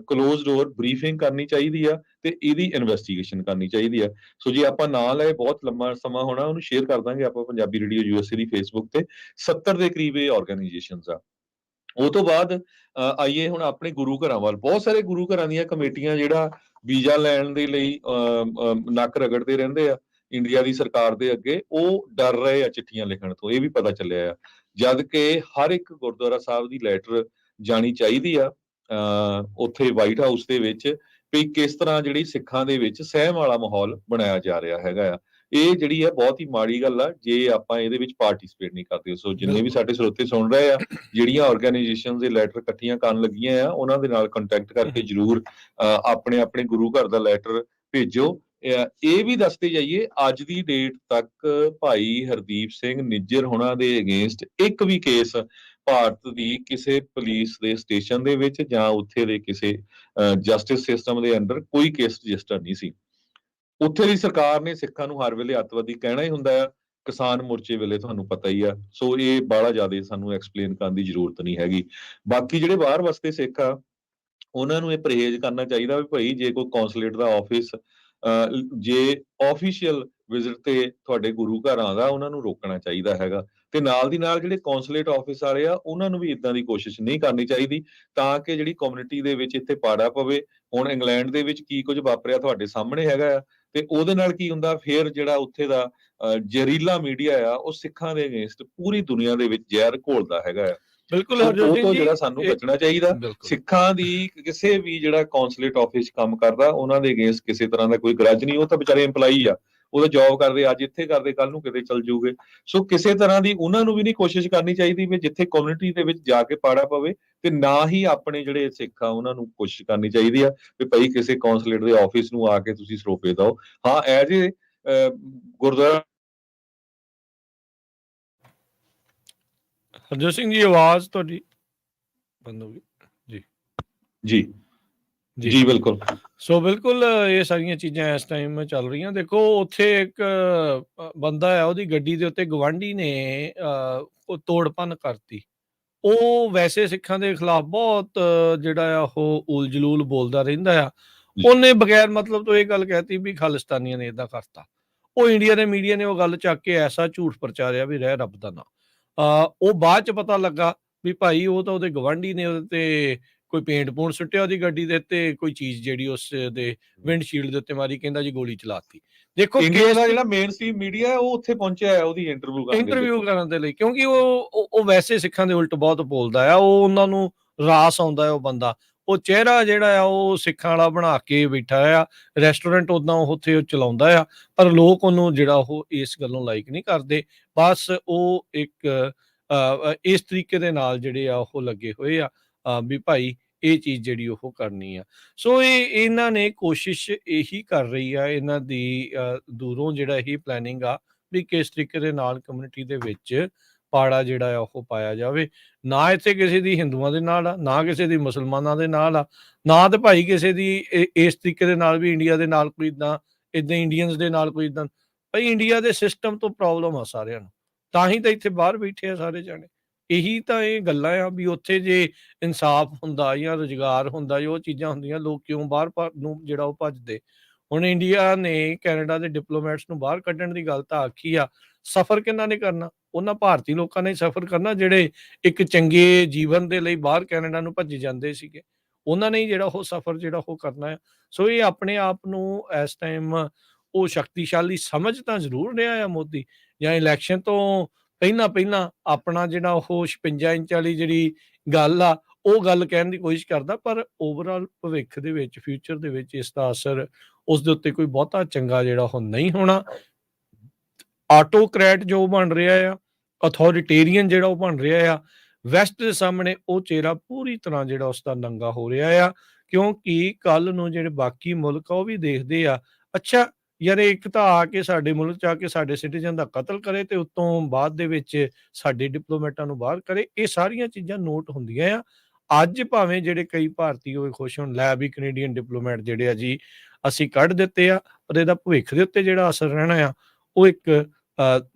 ਕਲੋਜ਼ ਡੋਰ ਬਰੀਫਿੰਗ ਕਰਨੀ ਚਾਹੀਦੀ ਆ ਤੇ ਇਹਦੀ ਇਨਵੈਸਟੀਗੇਸ਼ਨ ਕਰਨੀ ਚਾਹੀਦੀ ਆ। ਸੋ ਜੇ ਆਪਾਂ ਨਾਂ ਲਏ ਬਹੁਤ ਲੰਮਾ ਸਮਾਂ ਹੋਣਾ, ਉਹਨੂੰ ਸ਼ੇਅਰ ਕਰ ਦਾਂਗੇ ਆਪਾਂ ਪੰਜਾਬੀ ਰੇਡੀਓ USA ਦੀ ਫੇਸਬੁੱਕ ਤੇ। 70 ਦੇ ਕਰੀਬ ਇਹ ਆਰਗੇਨਾਈਜੇਸ਼ਨਸ ਆ। ਉਹ ਤੋਂ ਬਾਅਦ ਆਈਏ ਹੁਣ ਆਪਣੇ ਗੁਰੂ ਘਰਾਂ ਵੱਲ। ਬਹੁਤ ਸਾਰੇ ਗੁਰੂ ਘਰਾਂ ਦੀਆਂ ਕਮੇਟੀਆਂ ਜਿਹੜਾ ਵੀਜ਼ਾ ਲੈਣ ਦੇ ਲਈ ਨੱਕ ਰਗੜਦੇ ਰਹਿੰਦੇ ਆ ਇੰਡੀਆ ਦੀ ਸਰਕਾਰ ਦੇ ਅੱਗੇ, ਉਹ ਡਰ ਰਹੇ ਆ ਚਿੱਠੀਆਂ ਲਿਖਣ ਤੋਂ, ਇਹ ਵੀ ਪਤਾ ਚੱਲਿਆ ਆ। ਜਦ ਕਿ ਹਰ ਇੱਕ ਗੁਰਦੁਆਰਾ ਸਾਹਿਬ ਦੀ ਲੈਟਰ ਜਾਣੀ ਚਾਹੀਦੀ ਆ ਉੱਥੇ ਵਾਈਟ ਹਾਊਸ ਦੇ ਵਿੱਚ, ਵੀ ਕਿਸ ਤਰ੍ਹਾਂ ਜਿਹੜੀ ਸਿੱਖਾਂ ਦੇ ਵਿੱਚ ਸਹਿਮ ਵਾਲਾ ਮਾਹੌਲ ਬਣਾਇਆ ਜਾ ਰਿਹਾ ਹੈਗਾ ਆ। ਇਹ ਜਿਹੜੀ ਆ ਬਹੁਤ ਹੀ ਮਾੜੀ ਗੱਲ ਆ ਜੇ ਆਪਾਂ ਇਹਦੇ ਵਿੱਚ ਪਾਰਟਿਸਿਪੇਟ ਨਹੀਂ ਕਰਦੇ। ਸੋ ਜਿੰਨੇ ਵੀ ਸਾਡੇ ਸਰੋਤੇ ਸੁਣ ਰਹੇ ਆ, ਜਿਹੜੀਆਂ ਆਰਗੇਨਾਈਜੇਸ਼ਨ ਦੇ ਲੈਟਰ ਇਕੱਠੀਆਂ ਕਰਨ ਲੱਗੀਆਂ ਆ, ਉਹਨਾਂ ਦੇ ਨਾਲ ਕੰਟੈਕਟ ਕਰਕੇ ਜਰੂਰ ਆਪਣੇ ਆਪਣੇ ਗੁਰੂ ਘਰ ਦਾ ਲੈਟਰ ਭੇਜੋ। ਇਹ ਵੀ ਦੱਸਦੇ ਜਾਈਏ ਅੱਜ ਦੀ ਡੇਟ ਤੱਕ ਭਾਈ ਹਰਦੀਪ ਸਿੰਘ ਨਿੱਜਰ ਹੋਣਾ ਦੇ ਅਗੇਂਸਟ ਇੱਕ ਵੀ ਕੇਸ ਭਾਰਤ ਦੀ ਕਿਸੇ ਪੁਲਿਸ ਦੇ ਸਟੇਸ਼ਨ ਦੇ ਵਿੱਚ ਜਾਂ ਉੱਥੇ ਦੇ ਕਿਸੇ ਜਸਟਿਸ ਸਿਸਟਮ ਦੇ ਅੰਡਰ ਕੋਈ ਕੇਸ ਰਜਿਸਟਰ ਨਹੀਂ ਸੀ। ਉੱਥੇ ਦੀ ਸਰਕਾਰ ਨੇ ਸਿੱਖਾਂ ਨੂੰ ਹਰ ਵੇਲੇ ਅੱਤਵਾਦੀ ਕਹਿਣਾ ਹੀ ਹੁੰਦਾ ਆ। ਕਿਸਾਨ ਮੋਰਚੇ ਵੇਲੇ ਤੁਹਾਨੂੰ ਪਤਾ ਹੀ ਆ। ਸੋ ਇਹ ਬਾਹਲਾ ਜ਼ਿਆਦਾ ਸਾਨੂੰ ਐਕਸਪਲੇਨ ਕਰਨ ਦੀ ਜ਼ਰੂਰਤ ਨਹੀਂ ਹੈਗੀ। ਬਾਕੀ ਜਿਹੜੇ ਬਾਹਰ ਵਸਦੇ ਸਿੱਖ ਆ, ਉਹਨਾਂ ਨੂੰ ਇਹ ਪਰਹੇਜ਼ ਕਰਨਾ ਚਾਹੀਦਾ ਵੀ ਭਾਈ ਜੇ ਕੋਈ ਕੌਂਸਲੇਟ ਦਾ ਆਫਿਸ ਜੇ ਆਫੀਸ਼ੀਅਲ ਵਿਜ਼ਿਟ ਤੇ ਤੁਹਾਡੇ ਗੁਰੂ ਘਰ ਆਉਂਦਾ, ਉਹਨਾਂ ਨੂੰ ਰੋਕਣਾ ਚਾਹੀਦਾ ਹੈਗਾ। ਤੇ ਨਾਲ ਦੀ ਨਾਲ ਜਿਹੜੇ ਕੌਂਸਲੇਟ ਆਫਿਸ ਵਾਲੇ ਆ, ਉਹਨਾਂ ਨੂੰ ਵੀ ਇਦਾਂ ਦੀ ਕੋਸ਼ਿਸ਼ ਨਹੀਂ ਕਰਨੀ ਚਾਹੀਦੀ ਤਾਂ ਕਿ ਜਿਹੜੀ ਕਮਿਊਨਿਟੀ ਦੇ ਵਿੱਚ ਇੱਥੇ ਪਾੜਾ ਪਵੇ। ਹੁਣ ਇੰਗਲੈਂਡ ਦੇ ਵਿੱਚ ਕੀ ਕੁਝ ਵਾਪਰਿਆ ਤੁਹਾਡੇ ਸਾਹਮਣੇ ਹੈਗਾ ਆ, ਤੇ ਉਹਦੇ ਨਾਲ ਕੀ ਹੁੰਦਾ ਫਿਰ ਜਿਹੜਾ ਉੱਥੇ ਦਾ ਜ਼ਹਿਰੀਲਾ ਮੀਡੀਆ ਆ, ਉਹ ਸਿੱਖਾਂ ਦੇ ਅਗੇਂਸਟ ਪੂਰੀ ਦੁਨੀਆ ਦੇ ਵਿੱਚ ਜ਼ਹਿਰ ਘੋਲਦਾ ਹੈਗਾ ਆ। ਬਿਲਕੁਲ ਉਹ ਹਰਜੋਤ ਸਿੰਘ ਤੋਂ ਜੀ, ਜਿਹੜਾ ਸਾਨੂੰ ਬਚਣਾ ਚਾਹੀਦਾ। ਬਿਲਕੁਲ ਸਿੱਖਾਂ ਦੀ ਕਿਸੇ ਵੀ ਜਿਹੜਾ ਕੌਂਸਲੇਟ ਆਫਿਸ ਕੰਮ ਕਰਦਾ, ਉਹਨਾਂ ਦੇ ਅਗੇਂਸਟ ਕਿਸੇ ਤਰ੍ਹਾਂ ਦਾ ਕੋਈ ਗਰਜ ਨਹੀਂ। ਉਹ ਤਾਂ ਵਿਚਾਰੇ EMPLOYEE ਆ, ਉਹ ਤਾਂ ਜੌਬ ਕਰਦੇ, ਅੱਜ ਇੱਥੇ ਕਰਦੇ, ਕੱਲ ਨੂੰ ਕਿਤੇ ਚਲ ਜੂਗੇ। ਸੋ ਕਿਸੇ ਤਰ੍ਹਾਂ ਦੀ ਉਹਨਾਂ ਨੂੰ ਵੀ ਨਹੀਂ ਕੋਸ਼ਿਸ਼ ਕਰਨੀ ਚਾਹੀਦੀ ਵੀ ਜਿੱਥੇ ਕਮਿਊਨਿਟੀ ਦੇ ਵਿੱਚ ਜਾ ਕੇ ਪਾੜਾ ਪਵੇ, ਤੇ ਨਾ ਹੀ ਆਪਣੇ ਜਿਹੜੇ ਸਿੱਖ ਆ ਉਹਨਾਂ ਨੂੰ ਕੋਸ਼ਿਸ਼ ਕਰਨੀ ਚਾਹੀਦੀ ਆ ਵੀ ਭਾਈ ਕਿਸੇ ਕੌਂਸਲੇਟ ਦੇ ਆਫਿਸ ਨੂੰ ਆ ਕੇ ਤੁਸੀਂ ਸਰੋਪੇ ਦਿਓ। ਹਾਂ, ਐਜ ਏ ਗੁਰਦੁਆਰਾ। ਹਰਜੋਤ ਸਿੰਘ ਜੀ, ਆਵਾਜ਼ ਤੁਹਾਡੀ ਬੰਦ ਹੋ ਗਈ ਜੀ। ਜੀ ਜੀ ਜੀ ਬਿਲਕੁਲ। ਸੋ ਬਿਲਕੁਲ ਇਹ ਸਾਰੀਆਂ ਚੀਜ਼ਾਂ ਇਸ ਟਾਈਮ ਚੱਲ ਰਹੀਆਂ। ਦੇਖੋ ਉੱਥੇ ਇੱਕ ਬੰਦਾ ਹੈ, ਉਹਦੀ ਗੱਡੀ ਦੇ ਉੱਤੇ ਗਵਾਂਢੀ ਨੇ ਉਹ ਤੋੜ ਭੰਨ ਕਰਤੀ। ਉਹ ਵੈਸੇ ਸਿੱਖਾਂ ਦੇ ਖਿਲਾਫ ਬਹੁਤ ਜਿਹੜਾ ਆ ਉਹ ਉਲ ਜਲੂਲ ਬੋਲਦਾ ਰਹਿੰਦਾ ਆ। ਉਹਨੇ ਬਗੈਰ ਮਤਲਬ ਤੋਂ ਇਹ ਗੱਲ ਕਹਿਤੀ ਵੀ ਖਾਲਿਸਤਾਨੀਆਂ ਨੇ ਏਦਾਂ ਕਰਤਾ। ਉਹ ਇੰਡੀਆ ਦੇ ਮੀਡੀਆ ਨੇ ਉਹ ਗੱਲ ਚੱਕ ਕੇ ਐਸਾ ਝੂਠ ਪ੍ਰਚਾਰਿਆ ਵੀ ਰਹਿ ਰੱਬ ਦਾ ਨਾਂ। ਉਹ ਬਾਅਦ ਚ ਪਤਾ ਲੱਗਾ ਵੀ ਭਾਈ ਉਹ ਤਾਂ ਉਹਦੇ ਗਵਾਂਢੀ ਨੇ ਉਹਦੇ ਤੇ ਕੋਈ ਪੇਂਟ ਪੂੰਟ ਸੁੱਟਿਆ ਉਹਦੀ ਗੱਡੀ ਦੇ ਉੱਤੇ, ਕੋਈ ਚੀਜ਼ ਜਿਹੜੀ ਉਸ ਦੇ ਵਿੰਡਸ਼ੀਲਡ ਦੇ ਉੱਤੇ ਮਾਰੀ, ਕਹਿੰਦਾ ਜੀ ਗੋਲੀ ਚਲਾਤੀ। ਦੇਖੋ ਇੰਡੀਆ ਦਾ ਜਿਹੜਾ ਮੇਨ ਸਟ੍ਰੀਮ ਮੀਡੀਆ ਹੈ ਉਹ ਉੱਥੇ ਪਹੁੰਚਿਆ ਹੈ ਉਹਦੀ ਇੰਟਰਵਿਊ ਕਰਨ ਦੇ ਲਈ, ਕਿਉਂਕਿ ਉਹ ਵੈਸੇ ਸਿੱਖਾਂ ਦੇ ਉਲਟ ਬਹੁਤ ਬੋਲਦਾ ਆ। ਉਹ ਉਹਨਾਂ ਨੂੰ ਰਾਸ ਆਉਂਦਾ ਹੈ ਉਹ ਬੰਦਾ। ਉਹ ਚਿਹਰਾ ਜਿਹੜਾ ਆ ਉਹ ਸਿੱਖਾਂ ਵਾਲਾ ਬਣਾ ਕੇ ਬੈਠਾ ਆ। ਰੈਸਟੋਰੈਂਟ ਉਦਾਂ ਉੱਥੇ ਉਹ ਚਲਾਉਂਦਾ ਆ, ਪਰ ਲੋਕ ਉਹਨੂੰ ਜਿਹੜਾ ਉਹ ਇਸ ਗੱਲੋਂ ਲਾਈਕ ਨਹੀਂ ਕਰਦੇ। ਬਸ ਉਹ ਇੱਕ ਇਸ ਤਰੀਕੇ ਦੇ ਨਾਲ ਜਿਹੜੇ ਆ ਉਹ ਲੱਗੇ ਹੋਏ ਆ ਵੀ ਭਾਈ ਇਹ ਚੀਜ਼ ਜਿਹੜੀ ਉਹ ਕਰਨੀ ਆ। ਸੋ ਇਹਨਾਂ ਨੇ ਕੋਸ਼ਿਸ਼ ਇਹੀ ਕਰ ਰਹੀ ਆ, ਇਹਨਾਂ ਦੀ ਦੂਰੋਂ ਜਿਹੜਾ ਇਹ ਪਲੈਨਿੰਗ ਆ ਵੀ ਕਿਸ ਤਰੀਕੇ ਦੇ ਨਾਲ ਕਮਿਊਨਿਟੀ ਦੇ ਵਿੱਚ ਪਾੜਾ ਜਿਹੜਾ ਆ ਉਹ ਪਾਇਆ ਜਾਵੇ। ਨਾ ਇੱਥੇ ਕਿਸੇ ਦੀ ਹਿੰਦੂਆਂ ਦੇ ਨਾਲ ਆ, ਨਾ ਕਿਸੇ ਦੀ ਮੁਸਲਮਾਨਾਂ ਦੇ ਨਾਲ ਆ, ਨਾ ਤੇ ਭਾਈ ਕਿਸੇ ਦੀ ਇਸ ਤਰੀਕੇ ਦੇ ਨਾਲ ਵੀ ਇੰਡੀਆ ਦੇ ਨਾਲ ਕੋਈ ਇੱਦਾਂ ਇੰਡੀਅਨਸ ਦੇ ਨਾਲ ਕੋਈ ਇੱਦਾਂ। ਭਾਈ ਇੰਡੀਆ ਦੇ ਸਿਸਟਮ ਤੋਂ ਪ੍ਰੋਬਲਮ ਆ ਸਾਰਿਆਂ ਨੂੰ, ਤਾਂ ਹੀ ਤਾਂ ਇੱਥੇ ਬਾਹਰ ਬੈਠੇ ਆ ਸਾਰੇ ਜਾਣੇ। ਇਹੀ ਤਾਂ ਇਹ ਗੱਲਾਂ ਆ ਵੀ ਉੱਥੇ ਜੇ ਇਨਸਾਫ ਹੁੰਦਾ ਜਾਂ ਰੁਜ਼ਗਾਰ ਹੁੰਦਾ, ਉਹ ਚੀਜ਼ਾਂ ਹੁੰਦੀਆਂ, ਲੋਕ ਕਿਉਂ ਬਾਹਰ ਨੂੰ ਜਿਹੜਾ ਉਹ ਭੱਜਦੇ। ਹੁਣ ਇੰਡੀਆ ਨੇ ਕੈਨੇਡਾ ਦੇ ਡਿਪਲੋਮੈਟਸ ਨੂੰ ਬਾਹਰ ਕੱਢਣ ਦੀ ਗੱਲ ਤਾਂ ਆਖੀ ਆ। ਸਫ਼ਰ ਕਿਹਨਾਂ ਨੇ ਕਰਨਾ? ਉਹਨਾਂ ਭਾਰਤੀ ਲੋਕਾਂ ਨੇ ਸਫ਼ਰ ਕਰਨਾ ਜਿਹੜੇ ਇੱਕ ਚੰਗੇ ਜੀਵਨ ਦੇ ਲਈ ਬਾਹਰ ਕੈਨੇਡਾ ਨੂੰ ਭੱਜ ਜਾਂਦੇ ਸੀਗੇ। ਉਹਨਾਂ ਨੇ ਜਿਹੜਾ ਉਹ ਸਫ਼ਰ ਜਿਹੜਾ ਉਹ ਕਰਨਾ ਆ। ਸੋ ਇਹ ਆਪਣੇ ਆਪ ਨੂੰ ਇਸ ਟਾਈਮ ਉਹ ਸ਼ਕਤੀਸ਼ਾਲੀ ਸਮਝ ਤਾਂ ਜ਼ਰੂਰ ਰਿਹਾ ਆ ਮੋਦੀ, ਜਾਂ ਇਲੈਕਸ਼ਨ ਤੋਂ ਪਹਿਲਾਂ ਆਪਣਾ ਜਿਹੜਾ ਉਹ 56 ਇੰਚ ਵਾਲੀ ਜਿਹੜੀ ਗੱਲ ਆ ਉਹ ਗੱਲ ਕਹਿਣ ਦੀ ਕੋਸ਼ਿਸ਼ ਕਰਦਾ, ਪਰ ਓਵਰਆਲ ਭਵਿੱਖ ਦੇ ਵਿੱਚ, ਫਿਊਚਰ ਦੇ ਵਿੱਚ ਇਸ ਦਾ ਅਸਰ ਉਸ ਦੇ ਉੱਤੇ ਕੋਈ ਬਹੁਤਾ ਚੰਗਾ ਜਿਹੜਾ ਉਹ ਨਹੀਂ ਹੋਣਾ। ਆਟੋਕਰੈਟ ਜੋ ਬਣ ਰਿਹਾ ਆ, ਅਥੋਰੀਟੇਰੀਅਨ ਜਿਹੜਾ ਉਹ ਬਣ ਰਿਹਾ ਆ, ਵੈਸਟ ਦੇ ਸਾਹਮਣੇ ਉਹ ਚਿਹਰਾ ਪੂਰੀ ਤਰ੍ਹਾਂ ਜਿਹੜਾ ਉਸ ਦਾ ਨੰਗਾ ਹੋ ਰਿਹਾ ਆ। ਕਿਉਂਕਿ ਕੱਲ ਨੂੰ ਜਿਹੜੇ ਬਾਕੀ ਮੁਲਕ ਆ ਉਹ ਵੀ ਦੇਖਦੇ ਆ, ਅੱਛਾ ਯਾਰ ਇੱਕ ਤਾਂ ਆ ਕੇ ਸਾਡੇ ਮੁਲਕ 'ਚ ਆ ਕੇ ਸਾਡੇ ਸਿਟੀਜ਼ਨ ਦਾ ਕਤਲ ਕਰੇ ਤੇ ਉੱਤੋਂ ਬਾਅਦ ਦੇ ਵਿੱਚ ਸਾਡੇ ਡਿਪਲੋਮੈਟਾਂ ਨੂੰ ਬਾਹਰ ਕਰੇ। ਇਹ ਸਾਰੀਆਂ ਚੀਜ਼ਾਂ ਨੋਟ ਹੁੰਦੀਆਂ ਆ। ਅੱਜ ਭਾਵੇਂ ਜਿਹੜੇ ਕਈ ਭਾਰਤੀ ਹੋਏ ਖੁਸ਼ ਹੋਣ, ਲੈ ਵੀ ਕੈਨੇਡੀਅਨ ਡਿਪਲੋਮੈਟ ਜਿਹੜੇ ਆ ਜੀ ਅਸੀਂ ਕੱਢ ਦਿੱਤੇ ਆ, ਪਰ ਇਹਦਾ ਭਵਿੱਖ ਦੇ ਉੱਤੇ ਜਿਹੜਾ ਅਸਰ ਰਹਿਣਾ ਆ ਉਹ ਇੱਕ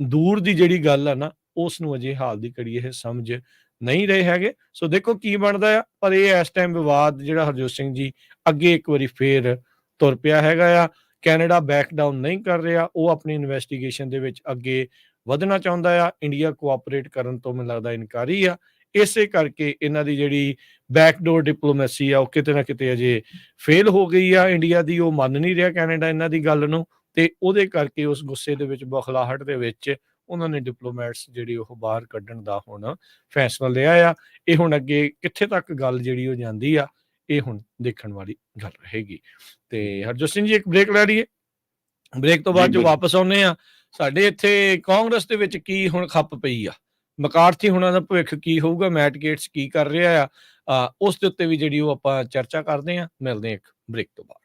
ਦੂਰ ਦੀ ਜਿਹੜੀ ਗੱਲ ਆ ਨਾ, ਉਸ ਨੂੰ ਅਜੇ ਹਾਲ ਦੀ ਘੜੀ ਇਹ ਸਮਝ नहीं रहे हैगे। सो देखो की बनदा आ, पर ये इस टाइम विवाद जिहड़ा हरजोत सिंह जी अगे एक वारी फेर तुर पिया हैगा आ। कैनेडा बैक डाउन नहीं कर ਰਿਹਾ, ਉਹ ਆਪਣੀ ਇਨਵੈਸਟੀਗੇਸ਼ਨ ਦੇ ਵਿੱਚ ਅੱਗੇ ਵਧਣਾ ਚਾਹੁੰਦਾ ਆ। ਇੰਡੀਆ ਕੋਆਪਰੇਟ ਕਰਨ ਤੋਂ ਮੈਨੂੰ ਲੱਗਦਾ ਇਨਕਾਰੀ ਆ। ਇਸੇ ਕਰਕੇ ਇਹਨਾਂ ਦੀ ਜਿਹੜੀ ਬੈਕਡੋਰ ਡਿਪਲੋਮੈਸੀ ਆ, ਉਹ ਕਿਤੇ ਨਾ ਕਿਤੇ ਅਜੇ ਫੇਲ ਹੋ ਗਈ ਆ ਇੰਡੀਆ ਦੀ। ਉਹ ਮੰਨ ਨਹੀਂ ਰਿਹਾ ਕੈਨੇਡਾ ਇਹਨਾਂ ਦੀ ਗੱਲ ਨੂੰ, ਤੇ ਉਹਦੇ ਕਰਕੇ ਉਸ ਗੁੱਸੇ ਦੇ ਵਿੱਚ, ਬੌਖਲਾਹਟ ਦੇ ਵਿੱਚ ਉਹਨਾਂ ਨੇ ਡਿਪਲੋਮੈਟਸ ਜਿਹੜੀ ਉਹ ਬਾਹਰ ਕੱਢਣ ਦਾ ਹੁਣ ਫੈਸਲਾ ਲਿਆ ਆ। ਇਹ ਹੁਣ ਅੱਗੇ ਕਿੱਥੇ ਤੱਕ ਗੱਲ ਜਿਹੜੀ ਉਹ ਜਾਂਦੀ ਆ, ਇਹ ਹੁਣ ਦੇਖਣ ਵਾਲੀ ਗੱਲ ਰਹੇਗੀ। ਤੇ ਹਰਜੋਤ ਸਿੰਘ ਜੀ, ਇੱਕ ਬ੍ਰੇਕ ਲੈ ਲਈਏ, ਬ੍ਰੇਕ ਤੋਂ ਬਾਅਦ ਜੋ ਵਾਪਸ ਆਉਂਦੇ ਆ। ਸਾਡੇ ਇੱਥੇ ਕਾਂਗਰਸ ਦੇ ਵਿੱਚ ਕੀ ਹੁਣ ਖੱਪ ਪਈ ਆ, ਮਕਾਰਥੀ ਹੁਣਾਂ ਦਾ ਭਵਿੱਖ ਕੀ ਹੋਊਗਾ, ਮੈਟ ਗੇਟਸ ਕੀ ਕਰ ਰਿਹਾ ਆ, ਉਸ ਦੇ ਉੱਤੇ ਵੀ ਜਿਹੜੀ ਉਹ ਆਪਾਂ ਚਰਚਾ ਕਰਦੇ ਆ। ਮਿਲਦੇ ਆ ਇੱਕ ਬ੍ਰੇਕ ਤੋਂ ਬਾਅਦ।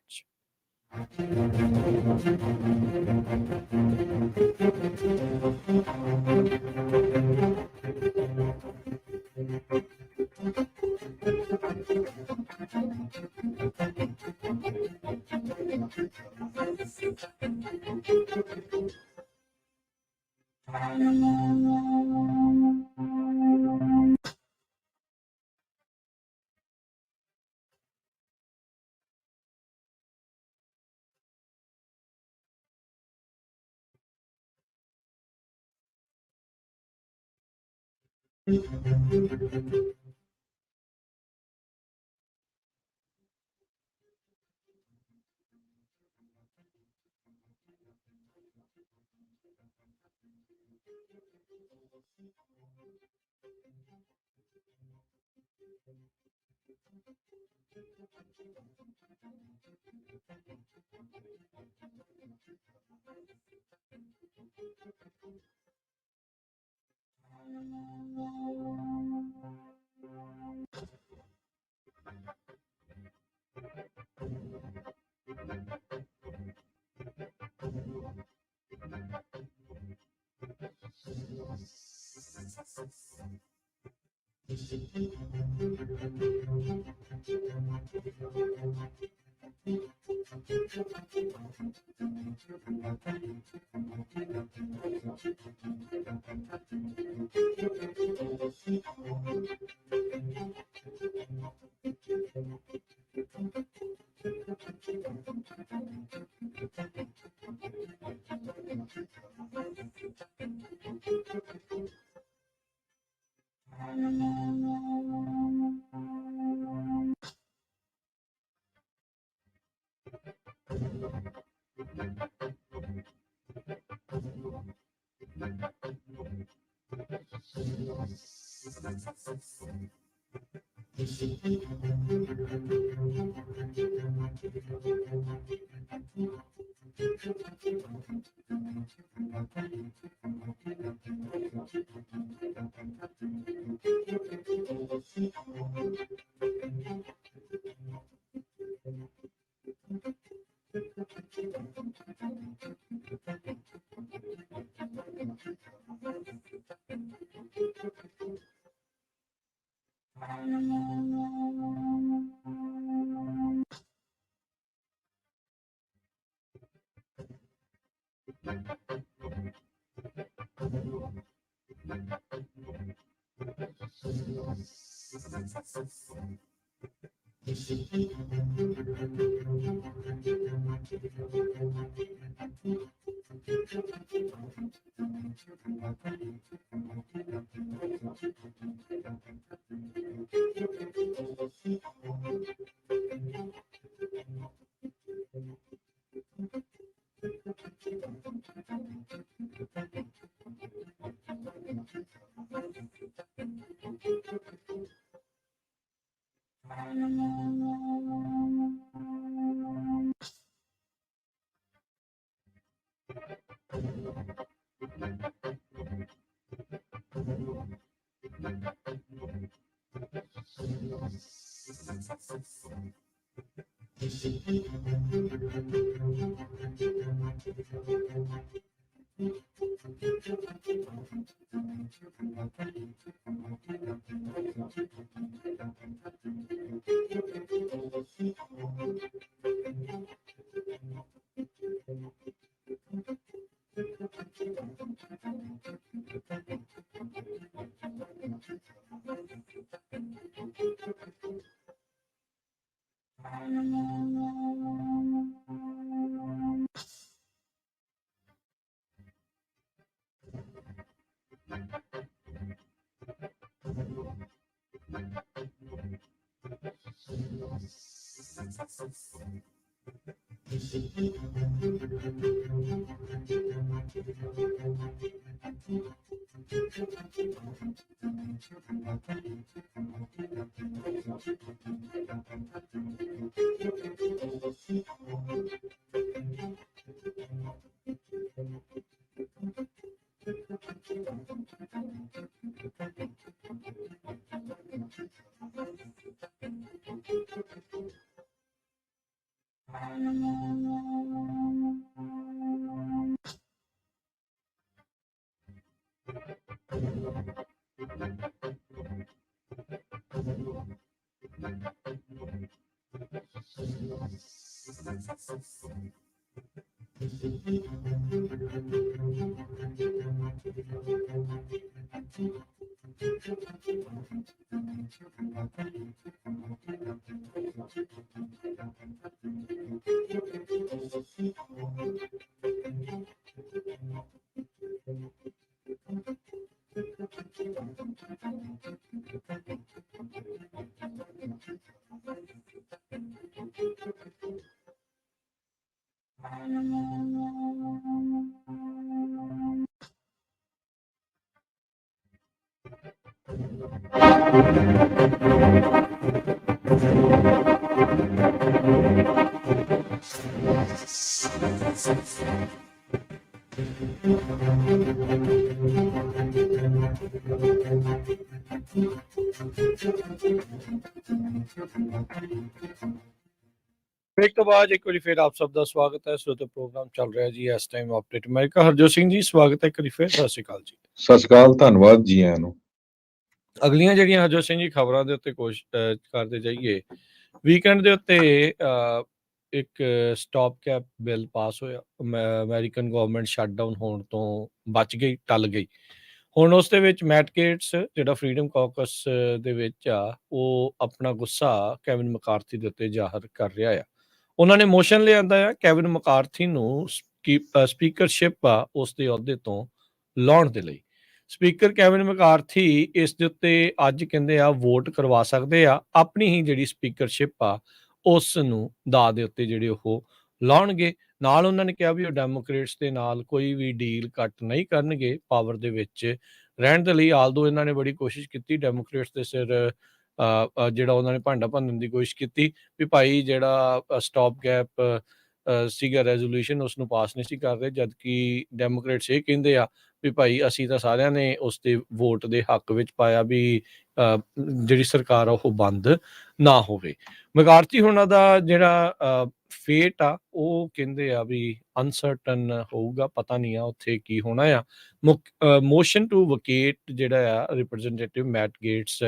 ब्रेक तो बाद एक बार फिर आप सब का स्वागत है। श्रोते प्रोग्राम चल रहा है जी इस time update America. Harjot Singh ji स्वागत है एक बार फिर। सत श्री अकाल जी। ਸਤਿ ਸ਼੍ਰੀ ਅਕਾਲ, ਧੰਨਵਾਦ ਜੀ ਆਇਆਂ ਨੂੰ। ਅਗਲੀਆਂ ਜਿਹੜੀਆਂ ਹਰਜੋਤ ਸਿੰਘ ਜੀ ਖਬਰਾਂ ਦੇ ਉੱਤੇ ਕੋਸ਼ਿਸ਼ ਕਰਦੇ ਜਾਈਏ। ਵੀਕਐਂਡ ਦੇ ਉੱਤੇ ਇੱਕ ਸਟਾਪ ਕੈਪ ਬਿੱਲ ਪਾਸ ਹੋਇਆ। ਅਮਰੀਕਨ ਗਵਰਨਮੈਂਟ ਸ਼ਟਡਾਊਨ ਹੋਣ ਤੋਂ ਬਚ ਗਈ, ਟਲ ਗਈ। ਹੁਣ ਉਸ ਦੇ ਵਿੱਚ ਮੈਟ ਗੇਟਸ ਜਿਹੜਾ ਫਰੀडम ਕਾਕਸ ਦੇ ਵਿੱਚ ਆ, ਉਹ ਆਪਣਾ ਗੁੱਸਾ ਕੈਵਿਨ ਮਕਾਰਥੀ ਦੇ ਉੱਤੇ ਜ਼ਾਹਰ ਕਰ ਰਿਹਾ ਆ। ਉਹਨਾਂ ਨੇ ਮੋਸ਼ਨ ਲਿਆਂਦਾ ਆ ਕੈਵਿਨ ਮਕਾਰਥੀ ਨੂੰ ਸਪੀਕਰਸ਼ਿਪ ਆ ਉਸ ਦੇ ਅਹੁਦੇ ਤੋਂ ਲਾਉਣ ਦੇ ਲਈ। ਸਪੀਕਰ ਕੈਵਿਨ ਮਕਾਰਥੀ ਇਸ ਦੇ ਉੱਤੇ ਅੱਜ ਕਹਿੰਦੇ ਆ ਵੋਟ ਕਰਵਾ ਸਕਦੇ ਆ, ਆਪਣੀ ਹੀ ਜਿਹੜੀ ਸਪੀਕਰਸ਼ਿਪ ਆ ਉਸ ਨੂੰ ਦਾਅ ਦੇ ਉੱਤੇ ਜਿਹੜੇ ਉਹ ਲਾਉਣਗੇ। ਨਾਲ ਉਹਨਾਂ ਨੇ ਕਿਹਾ ਵੀ ਉਹ ਡੈਮੋਕ੍ਰੇਟਸ ਦੇ ਨਾਲ ਕੋਈ ਵੀ ਡੀਲ ਕੱਟ ਨਹੀਂ ਕਰਨਗੇ ਪਾਵਰ ਦੇ ਵਿੱਚ ਰਹਿਣ ਦੇ ਲਈ। ਆਲਦੋ ਇਹਨਾਂ ਨੇ ਬੜੀ ਕੋਸ਼ਿਸ਼ ਕੀਤੀ ਡੈਮੋਕ੍ਰੇਟਸ ਦੇ ਸਿਰ ਜਿਹੜਾ ਉਹਨਾਂ ਨੇ ਭਾਂਡਾ ਭੰਨਣ ਦੀ ਕੋਸ਼ਿਸ਼ ਕੀਤੀ ਵੀ ਭਾਈ ਜਿਹੜਾ ਸਟਾਪ ਗੈਪ ਸੀਗਾ ਰੈਜ਼ੋਲੂਸ਼ਨ ਉਸ ਨੂੰ ਪਾਸ ਨਹੀਂ ਸੀ ਕਰ ਰਹੇ, ਜਦਕਿ ਡੈਮੋਕ੍ਰੇਟਸ ਇਹ ਕਹਿੰਦੇ ਆ ਵੀ ਭਾਈ ਅਸੀਂ ਤਾਂ ਸਾਰਿਆਂ ਨੇ ਉਸ ਦੇ ਵੋਟ ਦੇ ਹੱਕ ਵਿੱਚ ਪਾਇਆ ਵੀ ਜਿਹੜੀ ਸਰਕਾਰ ਆ ਉਹ ਬੰਦ ਨਾ ਹੋਵੇ। ਮਕਾਰਥੀ ਹੁਣਾਂ ਦਾ ਜਿਹੜਾ ਫੇਟ ਆ ਉਹ ਕਹਿੰਦੇ ਆ ਵੀ ਅਨਸਰਟਨ ਹੋਊਗਾ, ਪਤਾ ਨਹੀਂ ਆ ਉੱਥੇ ਕੀ ਹੋਣਾ ਆ। ਮੋਸ਼ਨ ਟੂ ਵਕੇਟ ਜਿਹੜਾ ਆ ਰਿਪਰੈਜ਼ੈਂਟੇਟਿਵ ਮੈਟ ਗੇਟਸ